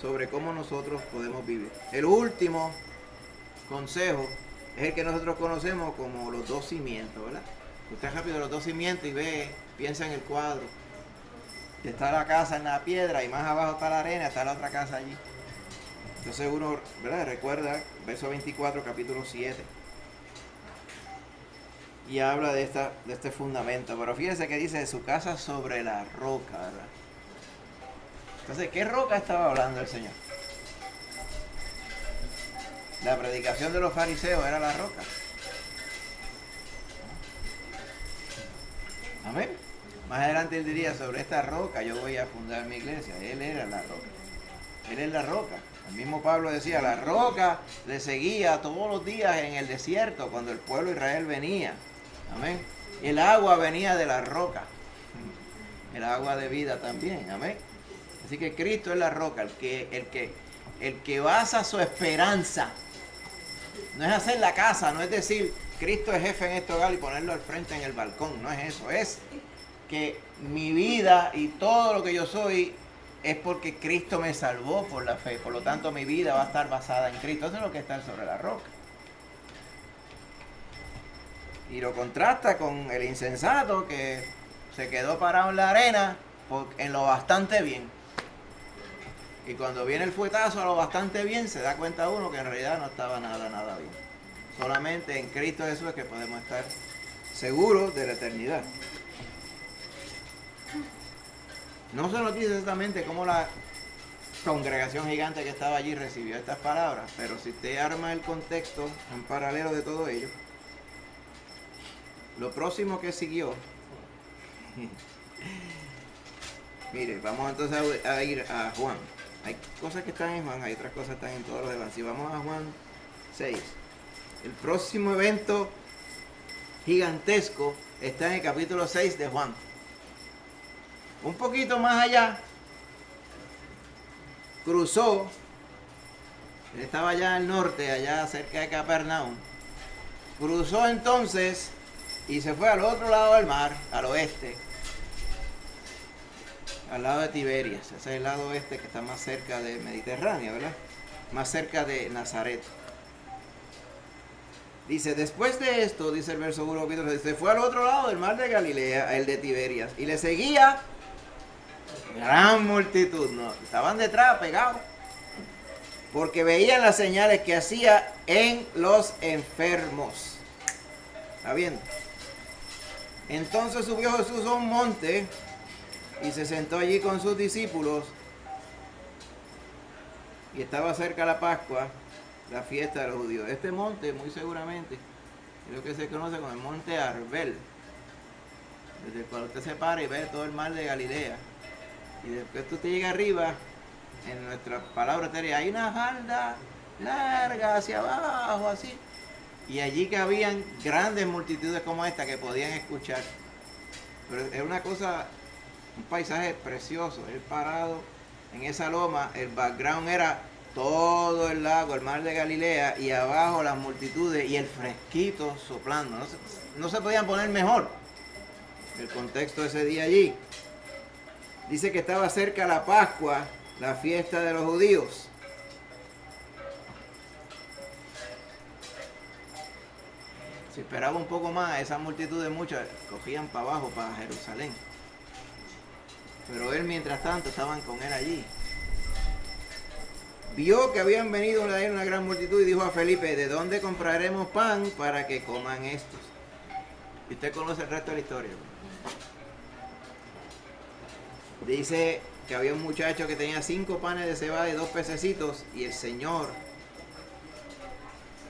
sobre cómo nosotros podemos vivir. El último consejo es el que nosotros conocemos como los dos cimientos, ¿verdad? Usted rápido los dos cimientos y ve, piensa en el cuadro. Está la casa en la piedra y más abajo está la arena, está la otra casa allí. Entonces uno, ¿verdad?, recuerda, verso 24, capítulo 7. Y habla de este fundamento. Pero fíjese que dice su casa sobre la roca, ¿verdad? Entonces, ¿qué roca estaba hablando el Señor? La predicación de los fariseos era la roca. Amén. Más adelante él diría, sobre esta roca yo voy a fundar mi iglesia. Él era la roca. Él es la roca. El mismo Pablo decía, la roca le seguía todos los días en el desierto cuando el pueblo de Israel venía. Amén. El agua venía de la roca. El agua de vida también. Amén. Así que Cristo es la roca, el que basa su esperanza. No es hacer la casa, no es decir, Cristo es jefe en este hogar y ponerlo al frente en el balcón. No es eso, es que mi vida y todo lo que yo soy es porque Cristo me salvó por la fe. Por lo tanto, mi vida va a estar basada en Cristo. Eso es lo que está sobre la roca. Y lo contrasta con el insensato que se quedó parado en la arena en lo bastante bien. Y cuando viene el fuetazo a lo bastante bien, se da cuenta uno que en realidad no estaba nada bien. Solamente en Cristo Jesús es que podemos estar seguros de la eternidad. No se nos dice exactamente cómo la congregación gigante que estaba allí recibió estas palabras, pero si usted arma el contexto en paralelo de todo ello, lo próximo que siguió, mire, vamos entonces a ir a Juan. Hay cosas que están en Juan, hay otras cosas que están en todos los demás. Si vamos a Juan 6, el próximo evento gigantesco está en el capítulo 6 de Juan. Un poquito más allá, cruzó, él estaba allá al norte, allá cerca de Capernaum. Cruzó entonces y se fue al otro lado del mar, al oeste, al lado de Tiberias. Ese es el lado oeste que está más cerca del Mediterráneo, ¿verdad? Más cerca de Nazaret. Dice, después de esto, dice el verso 1, se fue al otro lado del mar de Galilea, el de Tiberias, y le seguía gran multitud, ¿no? Estaban detrás, pegados, porque veían las señales que hacía en los enfermos. ¿Está viendo? Entonces subió Jesús a un monte y se sentó allí con sus discípulos, y estaba cerca la Pascua, la fiesta de los judíos. Este monte, muy seguramente, es lo que se conoce como el monte Arbel, desde el cual usted se para y ve todo el mar de Galilea. Y después usted llega arriba, en nuestra palabra hay una falda larga hacia abajo, así. Y allí que habían grandes multitudes como esta que podían escuchar. Pero es una cosa, un paisaje precioso. Él parado en esa loma, el background era todo el lago, el mar de Galilea, y abajo las multitudes y el fresquito soplando. No se podían poner mejor el contexto de ese día allí. Dice que estaba cerca la Pascua, la fiesta de los judíos. Si esperaba un poco más, esa multitud de muchas cogían para abajo, para Jerusalén. Pero él, mientras tanto, estaban con él allí. Vio que habían venido a él una gran multitud y dijo a Felipe, ¿de dónde compraremos pan para que coman estos? Y usted conoce el resto de la historia. Dice que había un muchacho que tenía 5 panes de cebada y 2 pececitos, y el Señor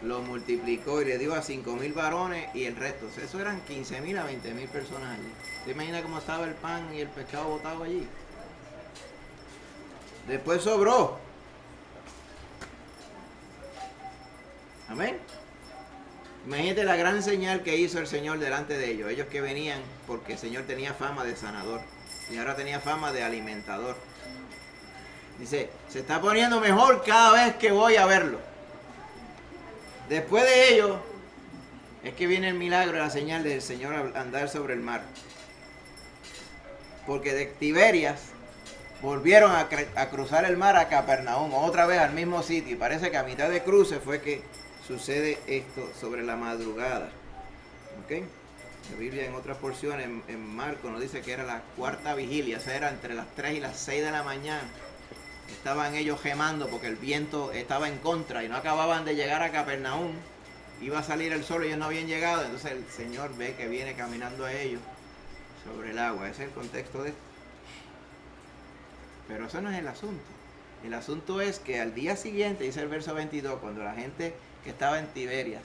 lo multiplicó y le dio a 5,000 varones y el resto. Eso eran 15,000 a 20,000 personas allí. ¿Usted imagina cómo estaba el pan y el pescado botado allí? Después sobró. Amén. Imagínate la gran señal que hizo el Señor delante de ellos. Ellos que venían porque el Señor tenía fama de sanador y ahora tenía fama de alimentador. Dice, se está poniendo mejor cada vez que voy a verlo. Después de ello es que viene el milagro, la señal del Señor al andar sobre el mar. Porque de Tiberias volvieron a cruzar el mar a Capernaum, otra vez al mismo sitio. Y parece que a mitad de cruce fue que sucede esto sobre la madrugada. ¿Ok? La Biblia en otras porciones, en Marcos, nos dice que era la cuarta vigilia, o sea, era entre las 3 y las 6 de la mañana. Estaban ellos gemando porque el viento estaba en contra y no acababan de llegar a Capernaum. Iba a salir el sol y ellos no habían llegado. Entonces el Señor ve que viene caminando a ellos sobre el agua. Ese es el contexto de esto. Pero eso no es el asunto. El asunto es que al día siguiente, dice el verso 22, cuando la gente que estaba en Tiberias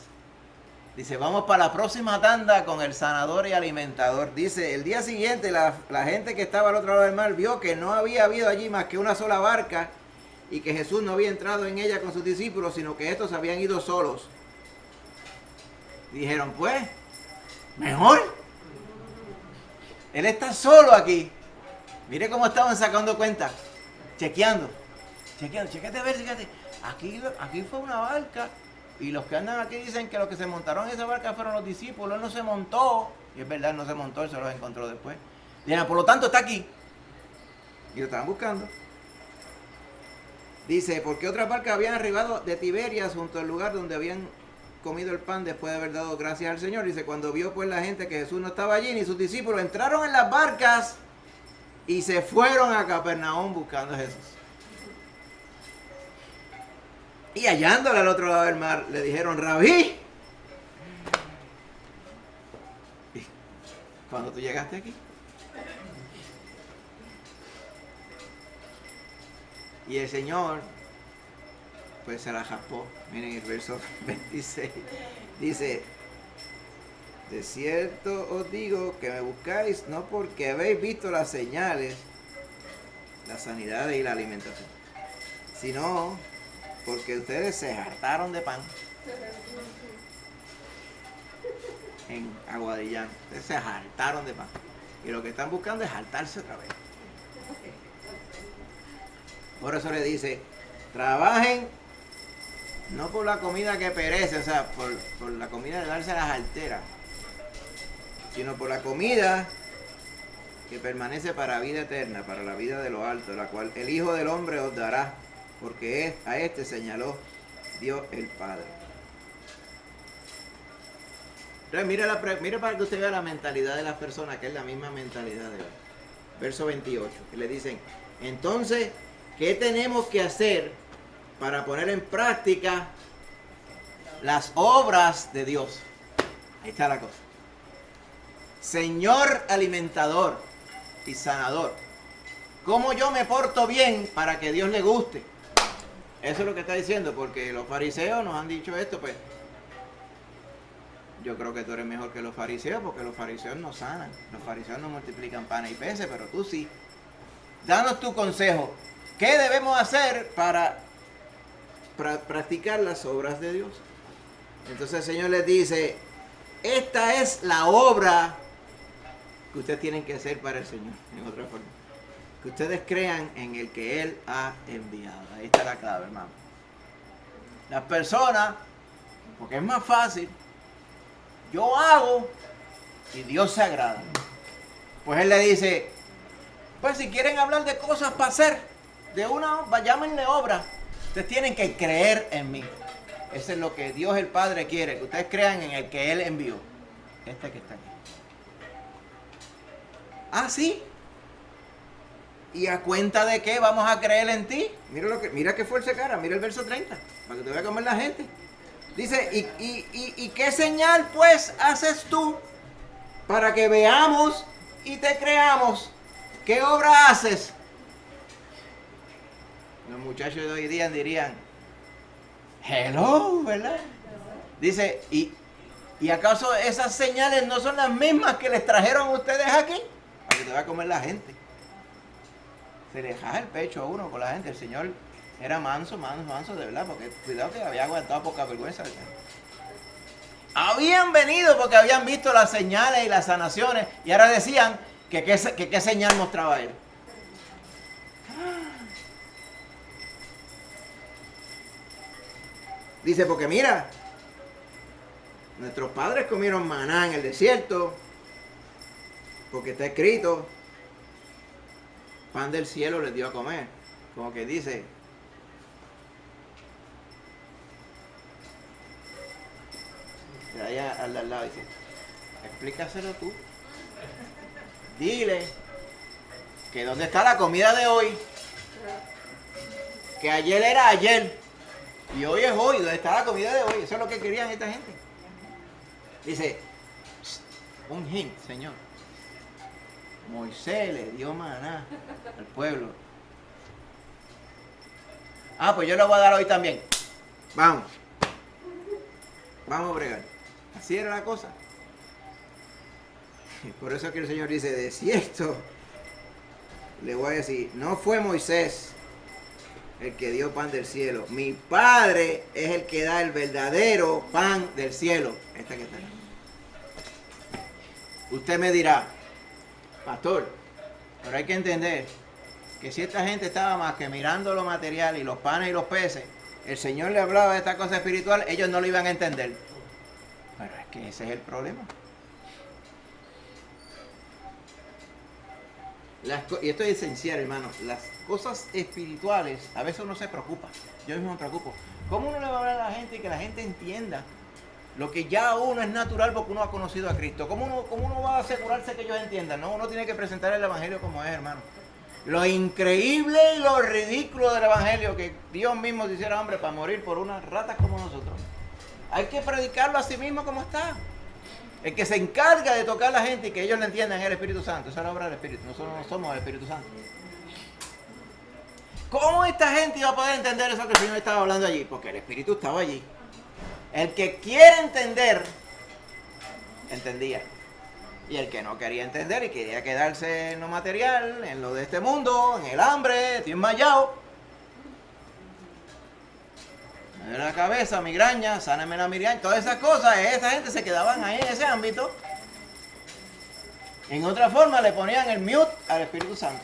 dice, vamos para la próxima tanda con el sanador y alimentador. Dice, el día siguiente la gente que estaba al otro lado del mar vio que no había habido allí más que una sola barca y que Jesús no había entrado en ella con sus discípulos, sino que estos habían ido solos. Dijeron, pues, mejor. Él está solo aquí. Mire cómo estaban sacando cuenta. Chequeando. Chequete a ver, fíjate. Aquí fue una barca. Y los que andan aquí dicen que los que se montaron en esa barca fueron los discípulos. Él no se montó. Y es verdad, no se montó, él se los encontró después. Dijeron, por lo tanto está aquí. Y lo estaban buscando. Dice, porque otras barcas habían arribado de Tiberias junto al lugar donde habían comido el pan después de haber dado gracias al Señor. Dice, cuando vio pues la gente que Jesús no estaba allí ni sus discípulos, entraron en las barcas y se fueron a Capernaum buscando a Jesús. Y hallándole al otro lado del mar, le dijeron, Rabí, ¿cuándo tú llegaste aquí? Y el Señor, pues se la jaspó. Miren el verso 26. Dice, de cierto os digo que me buscáis no porque habéis visto las señales, las sanidades y la alimentación, sino porque ustedes se hartaron de pan en Aguadillán. Ustedes se hartaron de pan. Y lo que están buscando es hartarse otra vez. Por eso le dice, trabajen no por la comida que perece, o sea, por la comida de darse las alteras, sino por la comida que permanece para vida eterna, para la vida de lo alto, la cual el Hijo del Hombre os dará, porque a este señaló Dios el Padre. Entonces, mire para que usted vea la mentalidad de las personas, que es la misma mentalidad de hoy. Verso 28, que le dicen, entonces, ¿qué tenemos que hacer para poner en práctica las obras de Dios? Ahí está la cosa. Señor alimentador y sanador, ¿cómo yo me porto bien para que Dios le guste? Eso es lo que está diciendo, porque los fariseos nos han dicho esto, pues yo creo que tú eres mejor que los fariseos, porque los fariseos no sanan, los fariseos no multiplican panes y peces, pero tú sí. Danos tu consejo. ¿Qué debemos hacer para practicar las obras de Dios? Entonces el Señor les dice, esta es la obra que ustedes tienen que hacer para el Señor, en otra forma. Que ustedes crean en el que Él ha enviado. Ahí está la clave, hermano. Las personas, porque es más fácil, yo hago y Dios se agrada. Pues Él le dice, pues si quieren hablar de cosas para hacer, de una, llámenle obra. Ustedes tienen que creer en mí. Eso es lo que Dios el Padre quiere, que ustedes crean en el que Él envió. Este que está aquí. Ah, sí. ¿Y a cuenta de qué vamos a creer en ti? Mira qué fuerza cara, mira el verso 30, para que te vaya a comer la gente. Dice, ¿y qué señal pues haces tú para que veamos y te creamos? ¿Qué obra haces? Los muchachos de hoy día dirían, hello, ¿verdad? Dice, ¿y acaso esas señales no son las mismas que les trajeron ustedes aquí? Para que te vaya a comer la gente. Se le jaja el pecho a uno con la gente. El Señor era manso, de verdad, porque cuidado que había aguantado poca vergüenza. ¿Verdad? Habían venido porque habían visto las señales y las sanaciones y ahora decían que qué señal mostraba Él. Dice, porque mira, nuestros padres comieron maná en el desierto, porque está escrito, pan del cielo les dio a comer. Como que dice, allá al lado dice, explícaselo tú. Dile que dónde está la comida de hoy. Que ayer era ayer y hoy es hoy. ¿Dónde está la comida de hoy? Eso es lo que querían esta gente. Dice, un hint, Señor. Moisés le dio maná al pueblo. Ah, pues yo le voy a dar hoy también. Vamos. Vamos a bregar. Así era la cosa. Por eso que el Señor dice, de cierto, le voy a decir, no fue Moisés el que dio pan del cielo. Mi Padre es el que da el verdadero pan del cielo. Esta que está. Usted me dirá, pastor, pero hay que entender que si esta gente estaba más que mirando lo material y los panes y los peces, el Señor le hablaba de esta cosa espiritual, ellos no lo iban a entender. Pero es que ese es el problema. Y esto es esencial, hermano. Las cosas espirituales, a veces uno se preocupa. Yo mismo me preocupo. ¿Cómo uno le va a hablar a la gente y que la gente entienda lo que ya uno es natural porque uno ha conocido a Cristo? ¿Cómo uno va a asegurarse que ellos entiendan? No, uno tiene que presentar el Evangelio como es, hermano. Lo increíble y lo ridículo del Evangelio, que Dios mismo se hiciera hombre para morir por unas ratas como nosotros. Hay que predicarlo a sí mismo como está. El que se encarga de tocar a la gente y que ellos le entiendan es el Espíritu Santo. Esa es la obra del Espíritu. Nosotros no somos el Espíritu Santo. ¿Cómo esta gente iba a poder entender eso que el Señor estaba hablando allí? Porque el Espíritu estaba allí. El que quiere entender, entendía. Y el que no quería entender y quería quedarse en lo material, en lo de este mundo, en el hambre, estoy enmayado. Me duele la cabeza, migraña, sáname la migraña, todas esas cosas, esa gente se quedaban ahí en ese ámbito. En otra forma le ponían el mute al Espíritu Santo.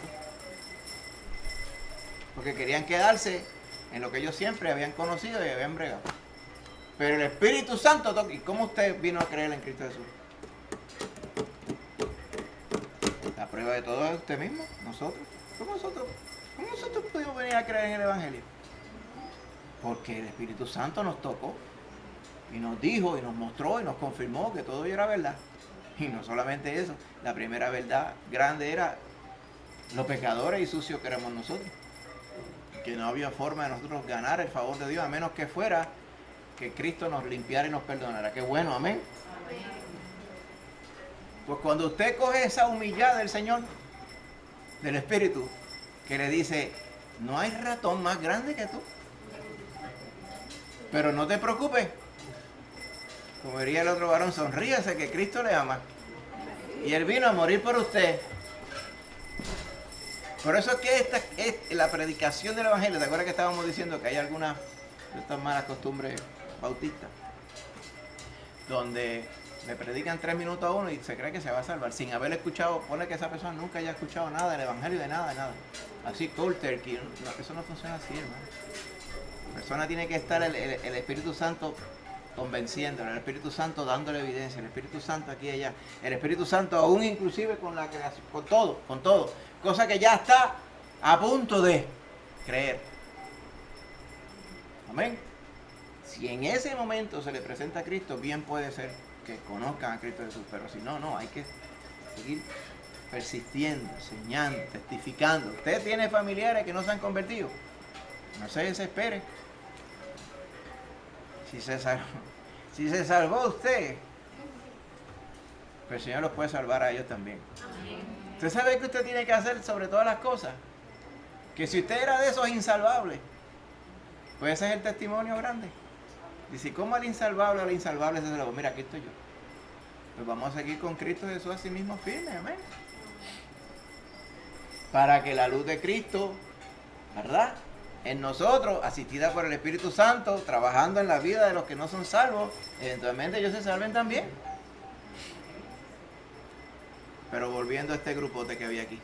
Porque querían quedarse en lo que ellos siempre habían conocido y habían bregado. Pero el Espíritu Santo toca. ¿Y cómo usted vino a creer en Cristo Jesús? La prueba de todo es usted mismo, nosotros. ¿Cómo nosotros pudimos venir a creer en el Evangelio? Porque el Espíritu Santo nos tocó y nos dijo y nos mostró y nos confirmó que todo era verdad. Y no solamente eso, la primera verdad grande era los pecadores y sucios que éramos nosotros. Que no había forma de nosotros ganar el favor de Dios a menos que fuera que Cristo nos limpiara y nos perdonara. Qué bueno, amén. Pues cuando usted coge esa humillada del Señor, del Espíritu, que le dice, no hay ratón más grande que tú. Pero no te preocupes. Como diría el otro varón, sonríase que Cristo le ama. Y Él vino a morir por usted. Por eso es que esta es la predicación del Evangelio. ¿Te acuerdas que estábamos diciendo que hay algunas de estas malas costumbres bautistas? Donde le predican 3 minutos a uno y se cree que se va a salvar. Sin haber escuchado, pone que esa persona nunca haya escuchado nada del Evangelio, de nada, de nada. Así, cold turkey. No, eso no funciona así, hermano. La persona tiene que estar el Espíritu Santo convenciéndole, el Espíritu Santo dándole evidencia, el Espíritu Santo aquí y allá, el Espíritu Santo aún inclusive con la creación, con todo, cosa que ya está a punto de creer. Amén. Si en ese momento se le presenta a Cristo, bien puede ser que conozcan a Cristo Jesús, pero si no, hay que seguir persistiendo, enseñando, testificando. Usted tiene familiares que no se han convertido, no se desespere. Si se salvó usted, pues el Señor los puede salvar a ellos también. ¿Usted sabe qué usted tiene que hacer sobre todas las cosas? Que si usted era de esos insalvables, pues ese es el testimonio grande. Dice, ¿cómo al insalvable o al insalvable se salvó? Mira, aquí estoy yo. Pues vamos a seguir con Cristo Jesús así mismo firme, amén. Para que la luz de Cristo, ¿verdad?, en nosotros, asistida por el Espíritu Santo, trabajando en la vida de los que no son salvos, eventualmente ellos se salven también. Pero volviendo a este grupote que había aquí.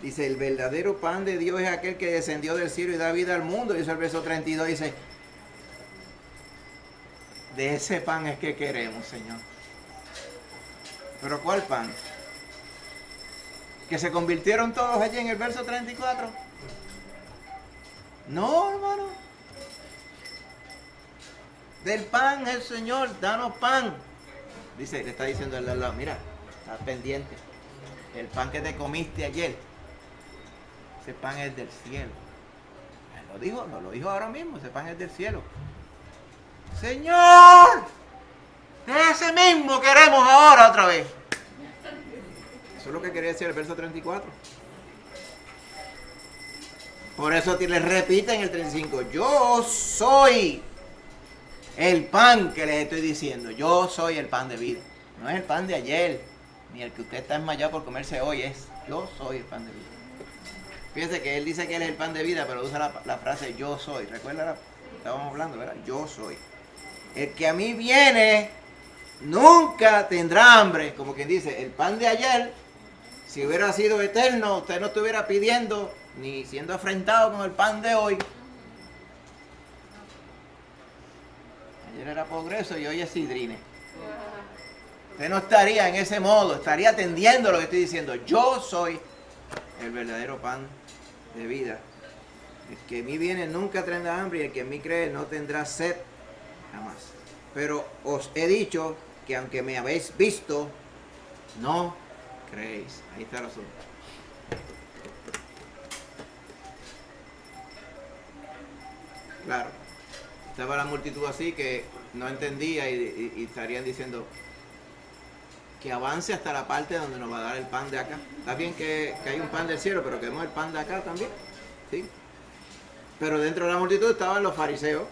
Dice, el verdadero pan de Dios es aquel que descendió del cielo y da vida al mundo. Dice el verso 32, dice, de ese pan es que queremos, Señor. ¿Pero cuál pan? que se convirtieron todos allí en el verso 34. No, hermano. Del pan el Señor, danos pan. Dice, le está diciendo al lado, mira, estás pendiente. El pan que te comiste ayer, ese pan es del cielo. Él lo dijo, no lo dijo ahora mismo, ese pan es del cielo. Señor, ese mismo queremos ahora otra vez. Eso es lo que quería decir el verso 34. Por eso le repite en el 35, yo soy el pan que les estoy diciendo. Yo soy el pan de vida. No es el pan de ayer, ni el que usted está desmayado por comerse hoy, es yo soy el pan de vida. Fíjense que él dice que él es el pan de vida, pero usa la frase yo soy. ¿Recuerda? Estábamos hablando, ¿verdad? Yo soy. El que a mí viene nunca tendrá hambre. Como quien dice, el pan de ayer, si hubiera sido eterno, usted no estuviera pidiendo ni siendo afrentado con el pan de hoy. Ayer era progreso y hoy es sidrine. Usted no estaría en ese modo, estaría atendiendo lo que estoy diciendo. Yo soy el verdadero pan de vida. El que en mí viene nunca tendrá hambre y el que en mí cree no tendrá sed jamás. Pero os he dicho que aunque me habéis visto, no creéis. Ahí está el asunto. Claro, estaba la multitud así que no entendía y estarían diciendo que avance hasta la parte donde nos va a dar el pan de acá. Está bien que hay un pan del cielo, pero queremos el pan de acá también, ¿sí? Pero dentro de la multitud estaban los fariseos,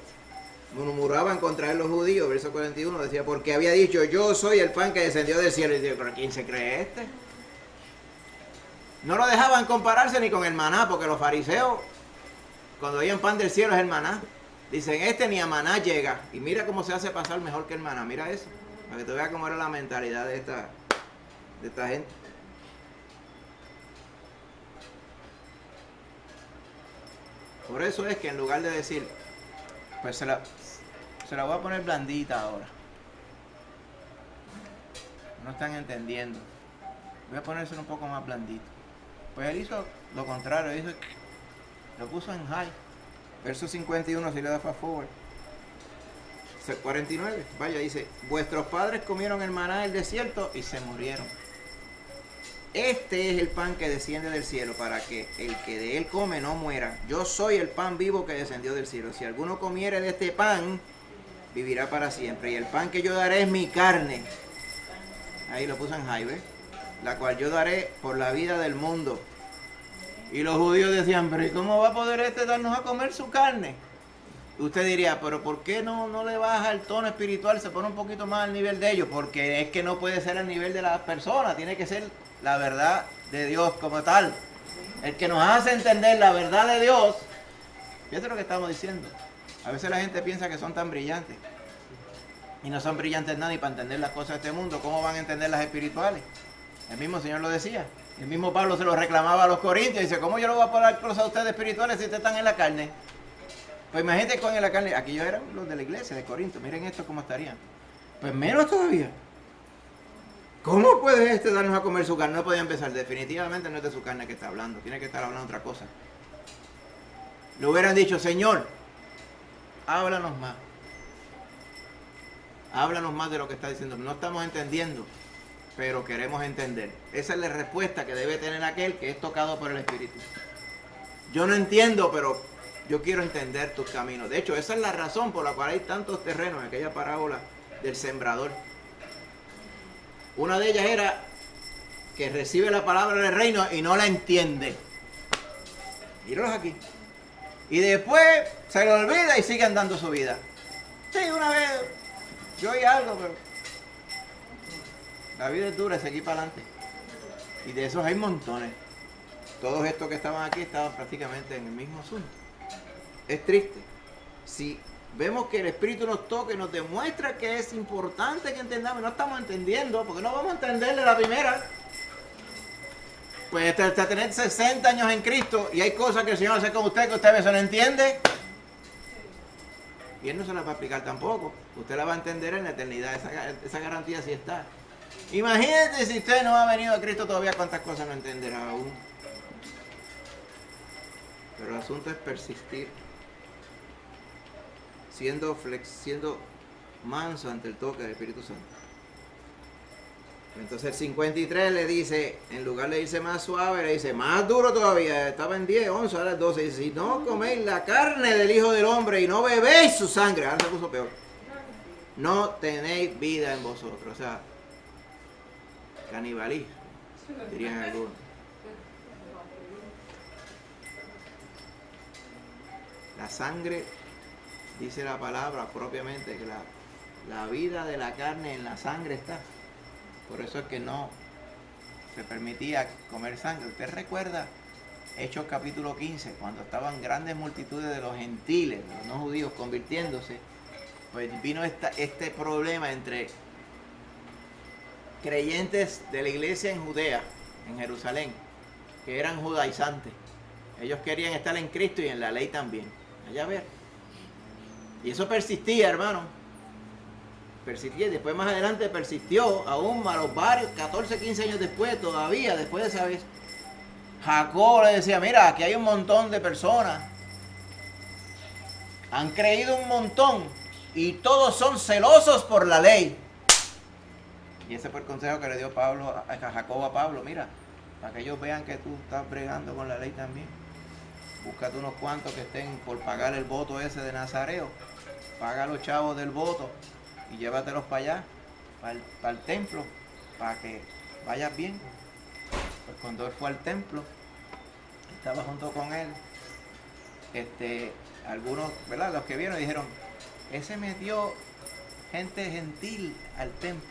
murmuraban contra él los judíos. Verso 41 decía, porque había dicho, yo soy el pan que descendió del cielo. Y dice, pero ¿quién se cree este? No lo dejaban compararse ni con el maná, porque los fariseos, cuando veían pan del cielo, es el maná. Dicen, este ni a maná llega. Y mira cómo se hace pasar mejor que el maná. Mira eso. Para que tú veas cómo era la mentalidad de esta gente. Por eso es que en lugar de decir, pues se la voy a poner blandita ahora. No están entendiendo. Voy a ponérselo un poco más blandito. Pues él hizo lo contrario, lo puso en high. Verso 51, si le da fast forward. 49, vaya, dice, vuestros padres comieron el maná del desierto y se murieron. Este es el pan que desciende del cielo para que el que de él come no muera. Yo soy el pan vivo que descendió del cielo. Si alguno comiere de este pan, vivirá para siempre. Y el pan que yo daré es mi carne. Ahí lo puso en high, ¿ves? La cual yo daré por la vida del mundo. Y los judíos decían, pero ¿y cómo va a poder darnos a comer su carne? Usted diría, pero ¿por qué no le baja el tono espiritual? Se pone un poquito más al nivel de ellos. Porque es que no puede ser al nivel de las personas. Tiene que ser la verdad de Dios como tal. El que nos hace entender la verdad de Dios. Fíjate lo que estamos diciendo. A veces la gente piensa que son tan brillantes. Y no son brillantes nada ni para entender las cosas de este mundo. ¿Cómo van a entender las espirituales? El mismo Señor lo decía. El mismo Pablo se lo reclamaba a los corintios. Dice, ¿cómo yo lo voy a poner cosas a ustedes espirituales si ustedes están en la carne? Pues imagínate con en la carne. Aquellos eran los de la iglesia de Corinto. Miren esto cómo estarían. Pues menos todavía. ¿Cómo puede darnos a comer su carne? No podía empezar. Definitivamente no es de su carne que está hablando. Tiene que estar hablando otra cosa. Le hubieran dicho, Señor, háblanos más. Háblanos más de lo que está diciendo. No estamos entendiendo, pero queremos entender. Esa es la respuesta que debe tener aquel que es tocado por el Espíritu. Yo no entiendo, pero yo quiero entender tus caminos. De hecho, esa es la razón por la cual hay tantos terrenos en aquella parábola del sembrador. Una de ellas era que recibe la palabra del reino y no la entiende. Míralos aquí. Y después se lo olvida y sigue andando su vida. Sí, una vez yo oí algo, pero la vida es dura, es seguir para adelante. Y de esos hay montones. Todos estos que estaban aquí estaban prácticamente en el mismo asunto. Es triste. Si vemos que el Espíritu nos toca y nos demuestra que es importante que entendamos, no estamos entendiendo, porque no vamos a entender de la primera. Pues hasta tener 60 años en Cristo y hay cosas que el Señor hace con usted que usted a veces no entiende. Y Él no se las va a explicar tampoco. Usted la va a entender en la eternidad. Esa garantía sí está. Imagínate si usted no ha venido a Cristo todavía, cuántas cosas no entenderá aún. Pero el asunto es persistir, siendo manso ante el toque del Espíritu Santo. Entonces el 53 le dice, en lugar de irse más suave, le dice más duro todavía. Estaba en 10, 11, ahora es 12. Dice, si no coméis la carne del Hijo del Hombre y no bebéis su sangre, ahora se puso peor, no tenéis vida en vosotros. O sea, canibalismo, dirían algunos. La sangre, dice la palabra propiamente, que la vida de la carne en la sangre está. Por eso es que no se permitía comer sangre. ¿Usted recuerda Hechos capítulo 15, cuando estaban grandes multitudes de los gentiles, los no judíos, convirtiéndose? Pues vino este problema entre creyentes de la iglesia en Judea, en Jerusalén, que eran judaizantes. Ellos querían estar en Cristo y en la ley también. Allá a ver. Y eso persistía, hermano. Persistía, y después más adelante persistió, aún a los varios, 14, 15 años después, todavía, después de esa vez. Jacob le decía, mira, aquí hay un montón de personas. Han creído un montón y todos son celosos por la ley. Y ese fue el consejo que le dio Jacob a Pablo. Mira, para que ellos vean que tú estás bregando con la ley también. Búscate unos cuantos que estén por pagar el voto ese de Nazareo. Paga a los chavos del voto y llévatelos para allá, para el templo, para que vayas bien. Pues cuando él fue al templo, estaba junto con él, algunos, ¿verdad? Los que vieron dijeron, ese metió gente gentil al templo.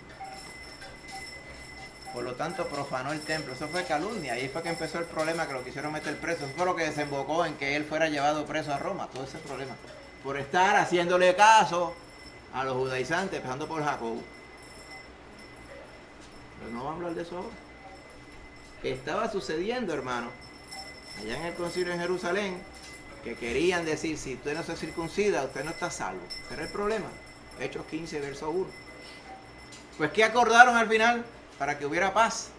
Por lo tanto, profanó el templo. Eso fue calumnia. Ahí fue que empezó el problema, que lo quisieron meter preso. Eso fue lo que desembocó en que él fuera llevado preso a Roma. Todo ese problema. Por estar haciéndole caso a los judaizantes, empezando por Jacob. Pero no vamos a hablar de eso ahora. Estaba sucediendo, hermano, allá en el concilio en Jerusalén, que querían decir, si usted no se circuncida, usted no está salvo. Ese era el problema. Hechos 15, verso 1. Pues, ¿qué acordaron al final? Para que hubiera paz.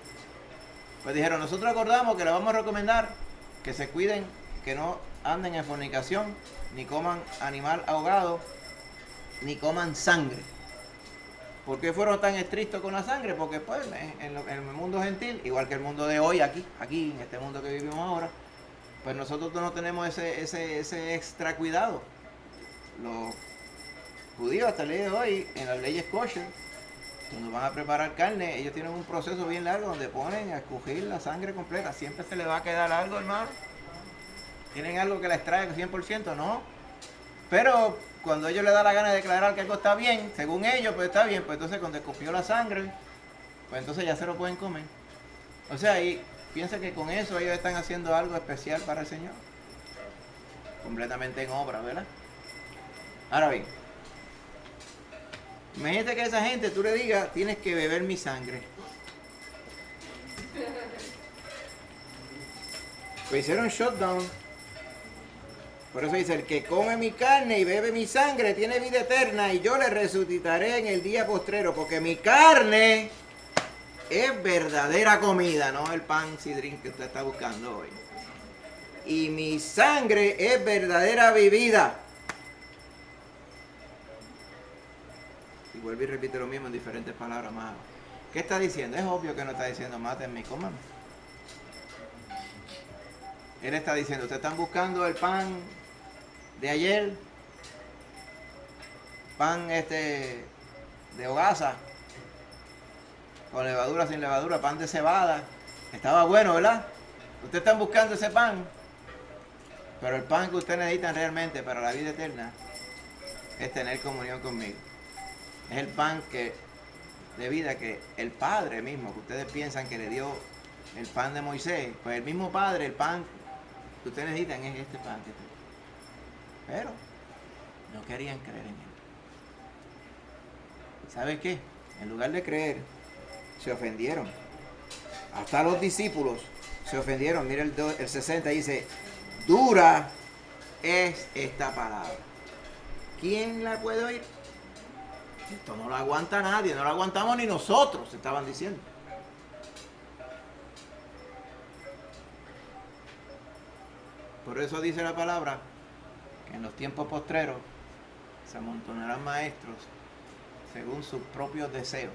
Pues dijeron, nosotros acordamos que le vamos a recomendar que se cuiden, que no anden en fornicación, ni coman animal ahogado, ni coman sangre. ¿Por qué fueron tan estrictos con la sangre? Porque pues en el mundo gentil, igual que el mundo de hoy, aquí en este mundo que vivimos ahora, pues nosotros no tenemos ese extra cuidado. Los judíos hasta el día de hoy, en las leyes kosher, cuando van a preparar carne, ellos tienen un proceso bien largo donde ponen a escogir la sangre completa. Siempre se le va a quedar algo, hermano. ¿Tienen algo que la extraiga 100%? No. Pero cuando ellos les da la gana de declarar que algo está bien, según ellos, pues está bien. Pues entonces cuando escogió la sangre, pues entonces ya se lo pueden comer. O sea, y piensa que con eso ellos están haciendo algo especial para el Señor. Completamente en obra, ¿verdad? Ahora bien, imagínate que a esa gente tú le digas, tienes que beber mi sangre. Pues hicieron shutdown. Por eso dice, el que come mi carne y bebe mi sangre tiene vida eterna y yo le resucitaré en el día postrero, porque mi carne es verdadera comida, no el pan sidrín que usted está buscando hoy. Y mi sangre es verdadera bebida. Y vuelve y repite lo mismo en diferentes palabras más. ¿Qué está diciendo? Es obvio que no está diciendo mátenme y cómanme. Él está diciendo, ustedes están buscando el pan de ayer, pan de hogaza, con levadura, sin levadura, pan de cebada. Estaba bueno, ¿verdad? Ustedes están buscando ese pan, pero el pan que ustedes necesitan realmente para la vida eterna es tener comunión conmigo. Es el pan de vida que el Padre mismo, que ustedes piensan que le dio el pan de Moisés, pues el mismo Padre, el pan que ustedes necesitan es este pan. Pero no querían creer en él. ¿Sabe qué? En lugar de creer, se ofendieron. Hasta los discípulos se ofendieron. Mira el 60 dice, dura es esta palabra. ¿Quién la puede oír? Esto no lo aguanta nadie, no lo aguantamos ni nosotros, estaban diciendo. Por eso dice la palabra que en los tiempos postreros se amontonarán maestros según sus propios deseos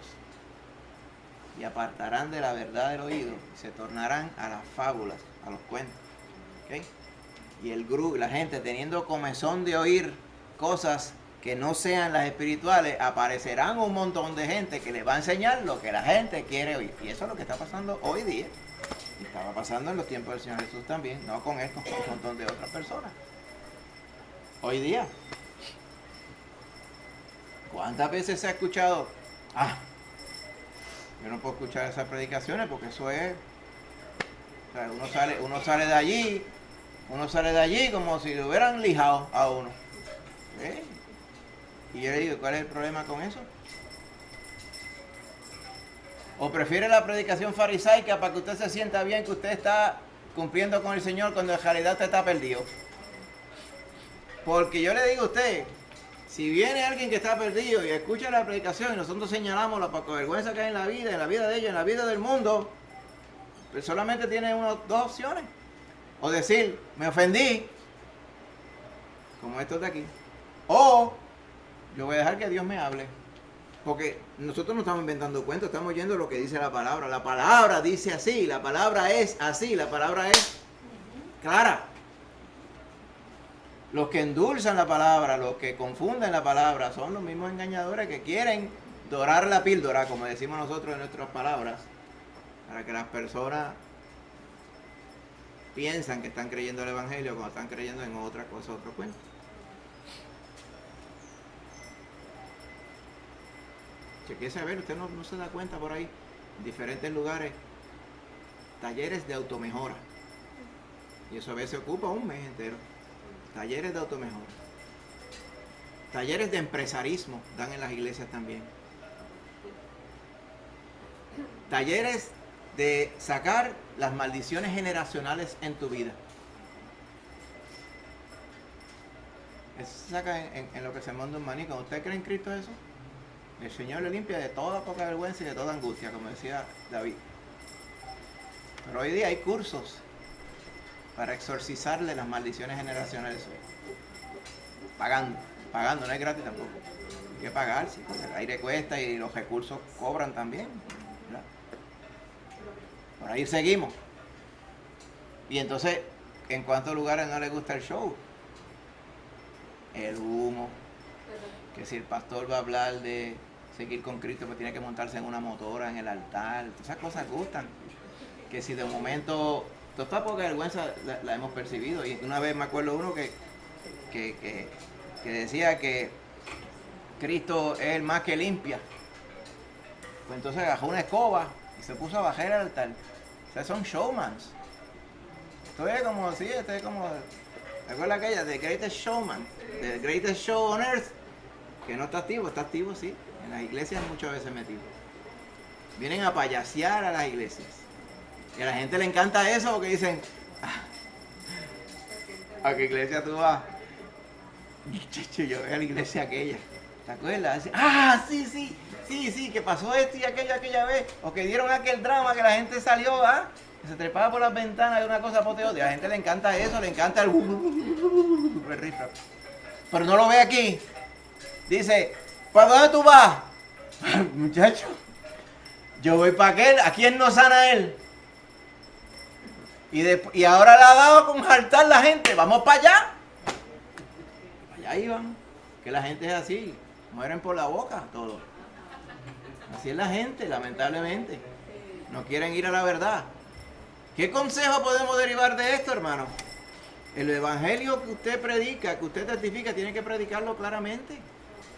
y apartarán de la verdad del oído y se tornarán a las fábulas, a los cuentos. ¿Okay? Y la gente teniendo comezón de oír cosas que no sean las espirituales, aparecerán un montón de gente que les va a enseñar lo que la gente quiere oír. Y eso es lo que está pasando hoy día. Y estaba pasando en los tiempos del Señor Jesús también, no con esto, con un montón de otras personas. Hoy día. ¿Cuántas veces se ha escuchado? Yo no puedo escuchar esas predicaciones porque eso es... O sea, uno sale de allí como si le hubieran lijado a uno. ¿Eh? Y yo le digo, ¿cuál es el problema con eso? ¿O prefiere la predicación farisaica para que usted se sienta bien que usted está cumpliendo con el Señor cuando en realidad usted está perdido? Porque yo le digo a usted, si viene alguien que está perdido y escucha la predicación y nosotros señalamos la vergüenza que hay en la vida de ellos, en la vida del mundo, pues solamente tiene dos opciones. O decir, me ofendí, como estos de aquí. O yo voy a dejar que Dios me hable. Porque nosotros no estamos inventando cuentos, estamos oyendo lo que dice la palabra. La palabra dice así, la palabra es así, la palabra es clara. Los que endulzan la palabra, los que confunden la palabra, son los mismos engañadores que quieren dorar la píldora, como decimos nosotros en nuestras palabras, para que las personas piensan que están creyendo el Evangelio cuando están creyendo en otra cosa, otro cuento. Chequese a ver, usted no se da cuenta por ahí, en diferentes lugares, talleres de automejora. Y eso a veces ocupa un mes entero. Talleres de automejora. Talleres de empresarismo dan en las iglesias también. Talleres de sacar las maldiciones generacionales en tu vida. Eso se saca en lo que se manda un maní. Cuando usted cree en Cristo eso, el Señor le limpia de toda poca vergüenza y de toda angustia, como decía David. Pero hoy día hay cursos para exorcizarle las maldiciones generacionales. Pagando, no es gratis tampoco. Hay que pagar, sí, porque el aire cuesta y los recursos cobran también, ¿verdad? Por ahí seguimos. Y entonces, ¿en cuántos lugares no le gusta el show? El humo. Que si el pastor va a hablar de seguir con Cristo, pues tiene que montarse en una motora en el altar. Todas esas cosas gustan. Que si de momento, toda esta poca vergüenza la hemos percibido. Y una vez me acuerdo uno que decía que Cristo es el más que limpia. Pues entonces agarró una escoba y se puso a bajar el altar. O sea, son showmans. Esto es como, ¿te acuerdas aquella? The Greatest Showman, The Greatest Show on Earth. Que no está activo, sí. En las iglesias muchas veces metido. Vienen a payasear a las iglesias. Y a la gente le encanta eso porque dicen, ¿a qué iglesia tú vas? Yo voy a la iglesia aquella. ¿Te acuerdas? Sí, que pasó esto y aquella vez. O que dieron aquel drama que la gente salió, que se trepaba por las ventanas de una cosa apoteótica. A la gente le encanta eso, le encanta el rifra. Pero no lo ve aquí. Dice, ¿para dónde tú vas? Muchacho, yo voy para aquel, ¿a quién no sana él? Y ahora le ha dado con jaltar la gente, vamos para allá. Allá iban, que la gente es así, mueren por la boca todos. Así es la gente, lamentablemente. No quieren ir a la verdad. ¿Qué consejo podemos derivar de esto, hermano? El evangelio que usted predica, que usted testifica, tiene que predicarlo claramente.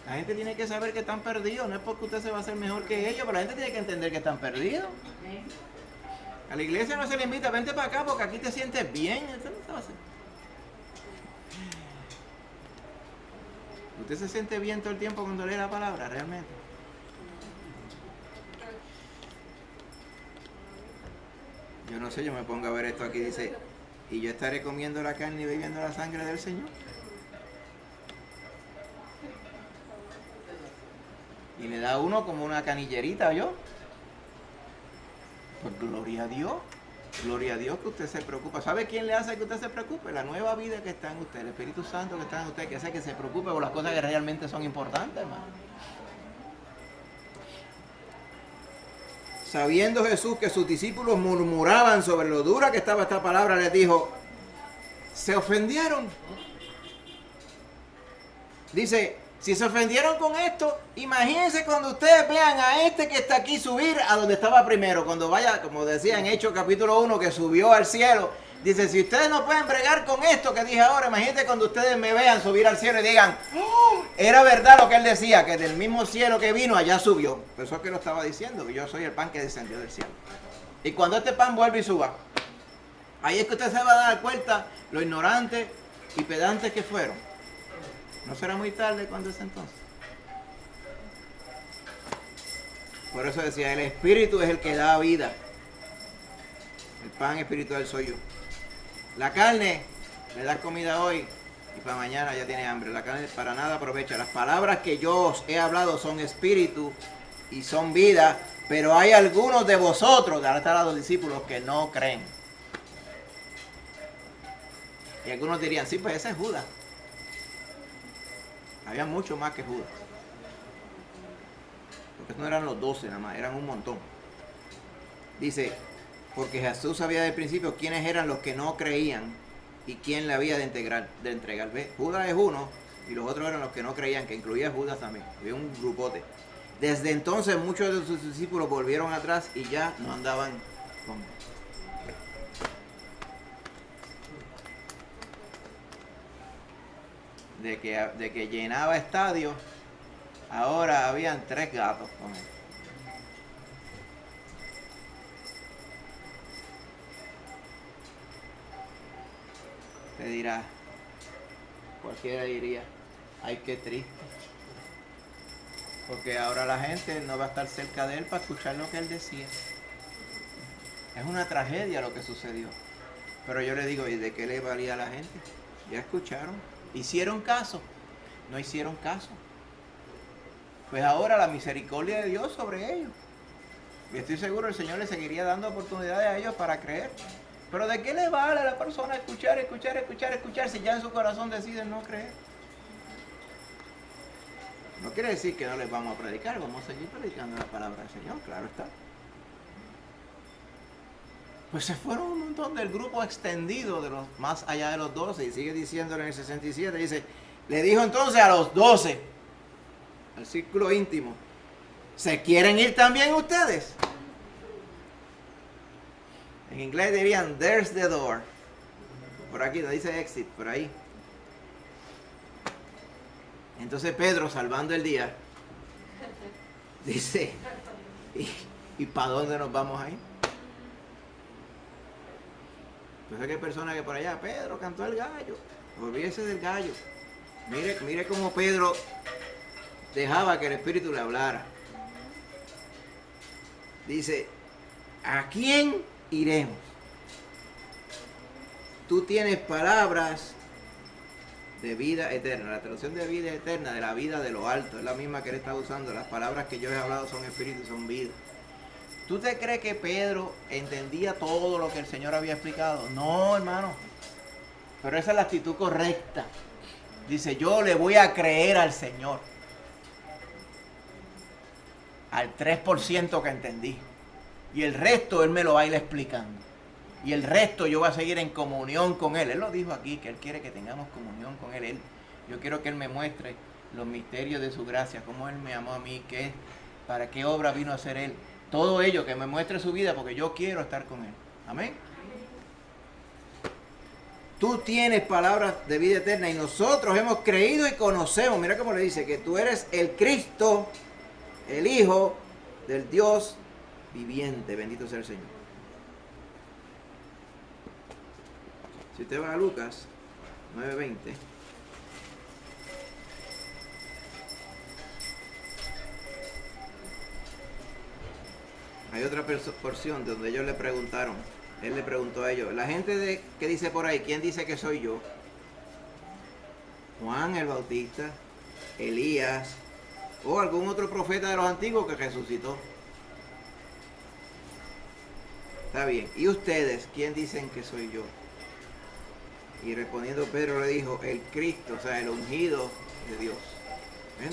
La gente tiene que saber que están perdidos. No es porque usted se va a hacer mejor que ellos, pero la gente tiene que entender que están perdidos. A la iglesia no se le invita, vente para acá porque aquí te sientes bien. ¿Usted se siente bien todo el tiempo cuando lee la palabra, realmente? Yo no sé, yo me pongo a ver esto aquí, dice, y yo estaré comiendo la carne y bebiendo la sangre del Señor. Y le da a uno como una canillerita, ¿yo? Pues gloria a Dios. Gloria a Dios que usted se preocupa. ¿Sabe quién le hace que usted se preocupe? La nueva vida que está en usted, el Espíritu Santo que está en usted, que hace que se preocupe por las cosas que realmente son importantes, hermano. Sabiendo Jesús que sus discípulos murmuraban sobre lo dura que estaba esta palabra, les dijo, ¿se ofendieron? Dice, si se ofendieron con esto, imagínense cuando ustedes vean a este que está aquí subir a donde estaba primero. Cuando vaya, como decía en Hechos capítulo 1, que subió al cielo. Dice, si ustedes no pueden bregar con esto que dije ahora, imagínense cuando ustedes me vean subir al cielo y digan, ¡oh! Era verdad lo que él decía, que del mismo cielo que vino, allá subió. Eso es que lo estaba diciendo, que yo soy el pan que descendió del cielo. Y cuando este pan vuelve y suba, ahí es que usted se va a dar cuenta lo ignorantes y pedantes que fueron. ¿No será muy tarde cuando es entonces? Por eso decía, el Espíritu es el que da vida. El pan espiritual soy yo. La carne, le das comida hoy y para mañana ya tiene hambre. La carne para nada aprovecha. Las palabras que yo os he hablado son espíritu y son vida, pero hay algunos de vosotros, de ahora están los discípulos, que no creen. Y algunos dirían, sí, pues ese es Judas. Había mucho más que Judas. Porque no eran los 12 nada más, eran un montón. Dice, porque Jesús sabía del principio quiénes eran los que no creían y quién le había de entregar. ¿Ves? Judas es uno y los otros eran los que no creían, que incluía a Judas también. Había un grupote. Desde entonces muchos de sus discípulos volvieron atrás y ya no andaban con él. De que llenaba estadios, ahora habían 3 gatos con él. Te dirá, cualquiera diría, ay, qué triste. Porque ahora la gente no va a estar cerca de él para escuchar lo que él decía. Es una tragedia lo que sucedió. Pero yo le digo, ¿y de qué le valía a la gente? Ya escucharon. ¿Hicieron caso? No hicieron caso. Pues ahora la misericordia de Dios sobre ellos. Y estoy seguro el Señor le seguiría dando oportunidades a ellos para creer. Pero ¿de qué le vale a la persona escuchar si ya en su corazón deciden no creer? No quiere decir que no les vamos a predicar, vamos a seguir predicando la palabra del Señor, claro está. Pues se fueron un montón del grupo extendido de los más allá de los 12, y sigue diciéndole en el 67, dice, le dijo entonces a los 12, al círculo íntimo, ¿se quieren ir también ustedes? En inglés dirían, there's the door. Por aquí, no dice exit, por ahí. Entonces Pedro, salvando el día, dice, ¿y para dónde nos vamos a ir? Pues hay personas que por allá, Pedro cantó el gallo, olvídese del gallo. Mire cómo Pedro dejaba que el Espíritu le hablara. Dice, ¿a quién iremos? Tú tienes palabras de vida eterna. La traducción de vida eterna, de la vida de lo alto, es la misma que él está usando. Las palabras que yo he hablado son espíritu y son vida. ¿Tú te crees que Pedro entendía todo lo que el Señor había explicado? No, hermano. Pero esa es la actitud correcta. Dice, yo le voy a creer al Señor. Al 3% que entendí. Y el resto Él me lo va a ir explicando. Y el resto yo voy a seguir en comunión con Él. Él lo dijo aquí, que Él quiere que tengamos comunión con Él. Yo quiero que Él me muestre los misterios de su gracia, cómo Él me amó a mí, para qué obra vino a hacer Él. Todo ello, que me muestre su vida, porque yo quiero estar con Él. Amén. Tú tienes palabras de vida eterna y nosotros hemos creído y conocemos. Mira cómo le dice, que tú eres el Cristo, el Hijo del Dios viviente. Bendito sea el Señor. Si usted va a Lucas 9:20. Hay otra porción donde ellos le preguntaron. Él le preguntó a ellos, la gente que dice por ahí, ¿quién dice que soy yo? Juan el Bautista, Elías o algún otro profeta de los antiguos que resucitó. Está bien. ¿Y ustedes quién dicen que soy yo? Y respondiendo Pedro le dijo, el Cristo, o sea, el ungido de Dios. ¿Ven?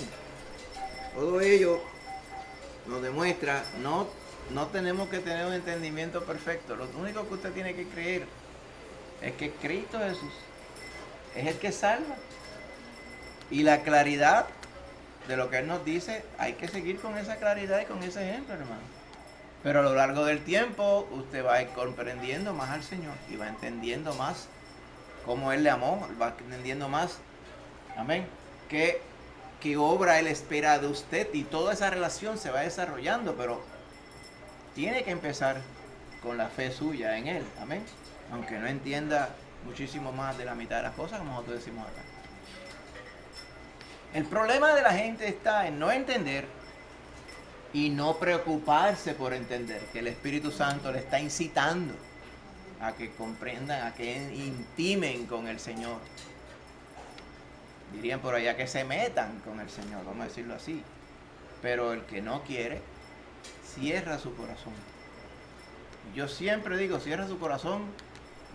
Todo ello nos demuestra, no tenemos que tener un entendimiento perfecto. Lo único que usted tiene que creer es que Cristo Jesús es el que salva. Y la claridad de lo que Él nos dice, hay que seguir con esa claridad y con ese ejemplo, hermano. Pero a lo largo del tiempo, usted va a ir comprendiendo más al Señor y va entendiendo más cómo Él le amó, va entendiendo más, amén, qué obra Él espera de usted, y toda esa relación se va desarrollando, pero tiene que empezar con la fe suya en Él, amén, aunque no entienda muchísimo más de la mitad de las cosas, como nosotros decimos acá. El problema de la gente está en no entender y no preocuparse por entender, que el Espíritu Santo le está incitando a que comprendan, a que intimen con el Señor. Dirían por allá que se metan con el Señor, vamos a decirlo así. Pero el que no quiere, cierra su corazón. Yo siempre digo, cierra su corazón,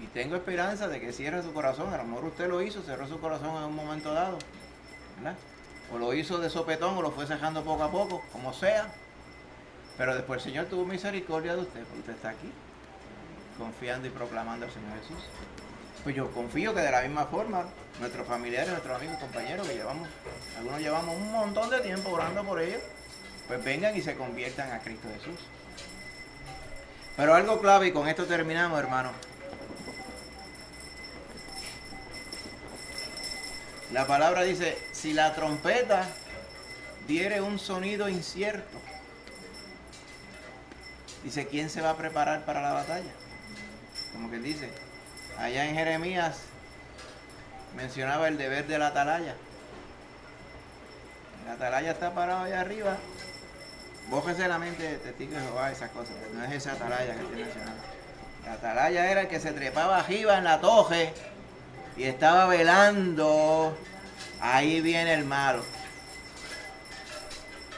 y tengo esperanza de que cierre su corazón. A lo mejor usted lo hizo, cerró su corazón en un momento dado, ¿verdad? O lo hizo de sopetón, o lo fue cerrando poco a poco, como sea. Pero después el Señor tuvo misericordia de usted, porque usted está aquí, confiando y proclamando al Señor Jesús. Pues yo confío que de la misma forma, nuestros familiares, nuestros amigos, compañeros, que algunos llevamos un montón de tiempo orando por ellos, pues vengan y se conviertan a Cristo Jesús. Pero algo clave, y con esto terminamos, hermano. La palabra dice, si la trompeta diere un sonido incierto, dice, ¿quién se va a preparar para la batalla? Como que dice, allá en Jeremías mencionaba el deber de la atalaya. La atalaya está parado allá arriba. Bójese la mente de testigo de Jehová, esas cosas. No es esa atalaya que estoy mencionando. La atalaya era el que se trepaba arriba en la torre y estaba velando. Ahí viene el malo.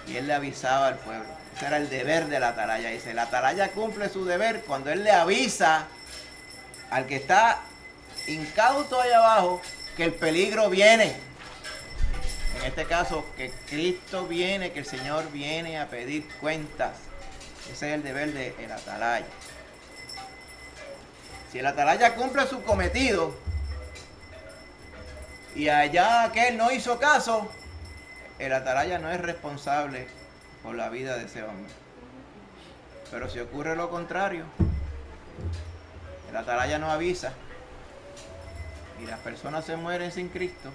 Y él le avisaba al pueblo. Ese era el deber de la atalaya. Dice, la atalaya cumple su deber cuando él le avisa al que está incauto allá abajo que el peligro viene. En este caso, que Cristo viene, que el Señor viene a pedir cuentas. Ese es el deber del atalaya. Si el atalaya cumple su cometido y allá aquel no hizo caso, el atalaya no es responsable por la vida de ese hombre. Pero si ocurre lo contrario, el atalaya no avisa y las personas se mueren sin Cristo,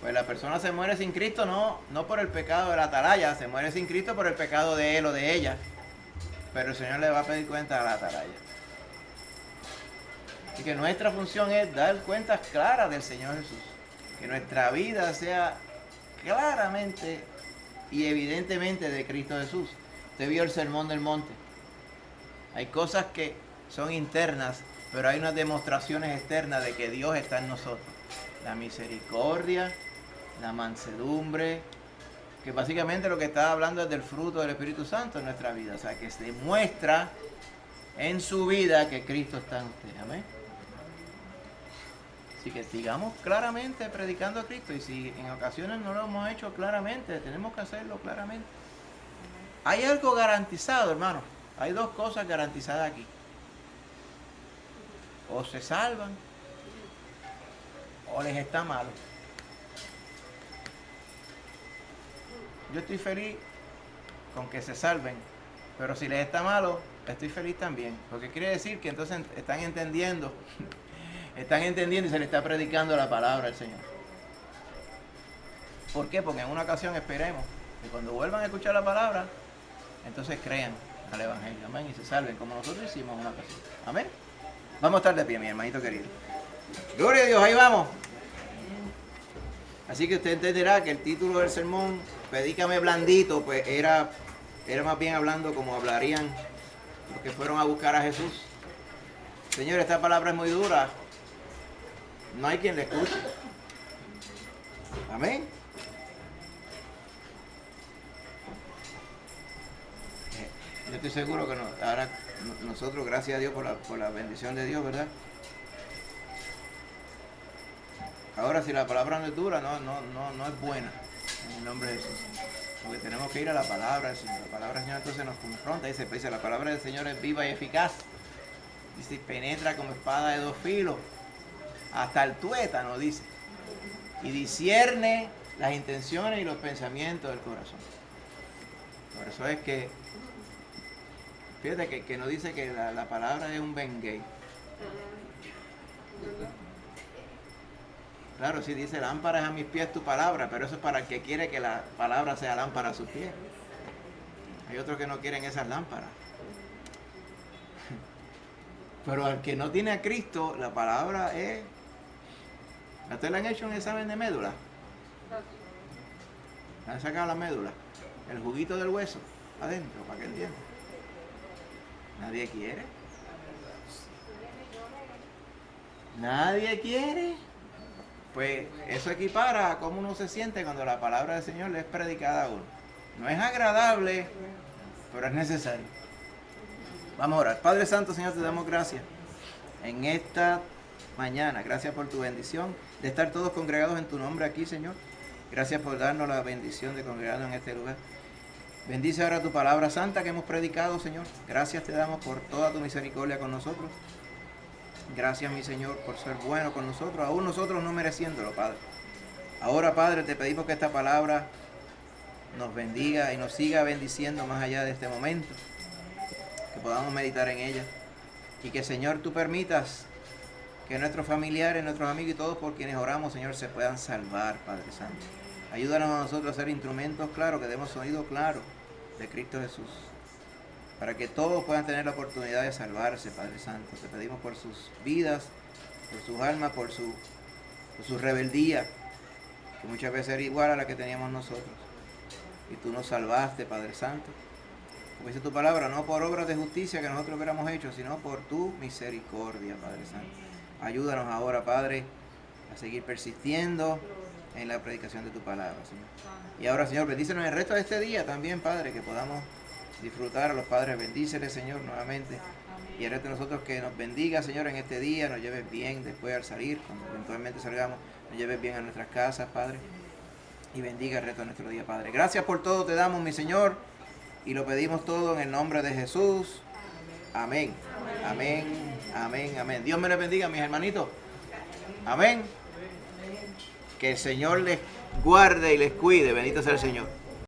pues la persona se muere sin Cristo no por el pecado del atalaya, se muere sin Cristo por el pecado de él o de ella, pero el Señor le va a pedir cuenta a la atalaya. Así que nuestra función es dar cuentas claras del Señor Jesús, que nuestra vida sea claramente y evidentemente de Cristo Jesús. Usted vio el Sermón del Monte. Hay cosas que son internas, pero hay unas demostraciones externas de que Dios está en nosotros. La misericordia, la mansedumbre, que básicamente lo que está hablando es del fruto del Espíritu Santo en nuestra vida. O sea, que se demuestra en su vida que Cristo está en usted. Amén. Así que sigamos claramente predicando a Cristo, y si en ocasiones no lo hemos hecho claramente, tenemos que hacerlo claramente. Hay algo garantizado, hermano. Hay dos cosas garantizadas aquí. O se salvan o les está malo. Yo estoy feliz con que se salven, pero si les está malo, estoy feliz también, porque quiere decir que entonces están entendiendo y se les está predicando la palabra del Señor. ¿Por qué? Porque en una ocasión esperemos que cuando vuelvan a escuchar la palabra, entonces crean al Evangelio, amén, y se salven, como nosotros hicimos en una ocasión, amén. Vamos a estar de pie, mi hermanito querido. Gloria a Dios, ahí vamos. Así que usted entenderá que el título del sermón, Predícame blandito, pues era más bien hablando como hablarían los que fueron a buscar a Jesús. Señor, esta palabra es muy dura. No hay quien le escuche. Amén. Yo estoy seguro que ahora nosotros, gracias a Dios por la bendición de Dios, ¿verdad? Ahora, si la palabra no es dura, no es buena, en el nombre de Jesús. Porque tenemos que ir a la palabra del Señor. La palabra del Señor entonces nos confronta. Dice, la palabra del Señor es viva y eficaz. Dice, penetra como espada de 2 filos. Hasta el tuétano, dice. Y discierne las intenciones y los pensamientos del corazón. Por eso es que, fíjate que no dice que la palabra es un Bengay. Claro, sí dice, lámpara es a mis pies tu palabra, pero eso es para el que quiere que la palabra sea lámpara a sus pies. Hay otros que no quieren esas lámparas. Pero al que no tiene a Cristo, la palabra es... ¿A ustedes le han hecho un examen de médula? ¿Le han sacado la médula? El juguito del hueso adentro, para que entiendan. Nadie quiere. Nadie quiere. Pues eso equipara a cómo uno se siente cuando la palabra del Señor le es predicada a uno. No es agradable, pero es necesario. Vamos a orar. Padre Santo, Señor, te damos gracias en esta mañana. Gracias por tu bendición de estar todos congregados en tu nombre aquí, Señor. Gracias por darnos la bendición de congregarnos en este lugar. Bendice ahora tu palabra santa que hemos predicado, Señor. Gracias te damos por toda tu misericordia con nosotros. Gracias, mi Señor, por ser bueno con nosotros, aún nosotros no mereciéndolo, Padre. Ahora, Padre, te pedimos que esta palabra nos bendiga y nos siga bendiciendo más allá de este momento. Que podamos meditar en ella. Y que, Señor, tú permitas que nuestros familiares, nuestros amigos y todos por quienes oramos, Señor, se puedan salvar, Padre Santo. Ayúdanos a nosotros a ser instrumentos claros, que demos oído claro de Cristo Jesús. Para que todos puedan tener la oportunidad de salvarse, Padre Santo. Te pedimos por sus vidas, por sus almas, por su rebeldía, que muchas veces era igual a la que teníamos nosotros. Y tú nos salvaste, Padre Santo. Como dice tu palabra, no por obras de justicia que nosotros hubiéramos hecho, sino por tu misericordia, Padre Santo. Ayúdanos ahora, Padre, a seguir persistiendo en la predicación de tu palabra, Señor. Y ahora, Señor, bendícenos el resto de este día también, Padre, que podamos disfrutar a los padres, bendíceles, Señor, nuevamente. Y el resto de nosotros que nos bendiga, Señor, en este día, nos lleves bien después al salir, cuando eventualmente salgamos, nos lleves bien a nuestras casas, Padre. Y bendiga el resto de nuestro día, Padre. Gracias por todo te damos, mi Señor, y lo pedimos todo en el nombre de Jesús. Amén. Amén. Amén. Amén. Dios me les bendiga, mis hermanitos. Amén. Que el Señor les guarde y les cuide. Bendito sea el Señor.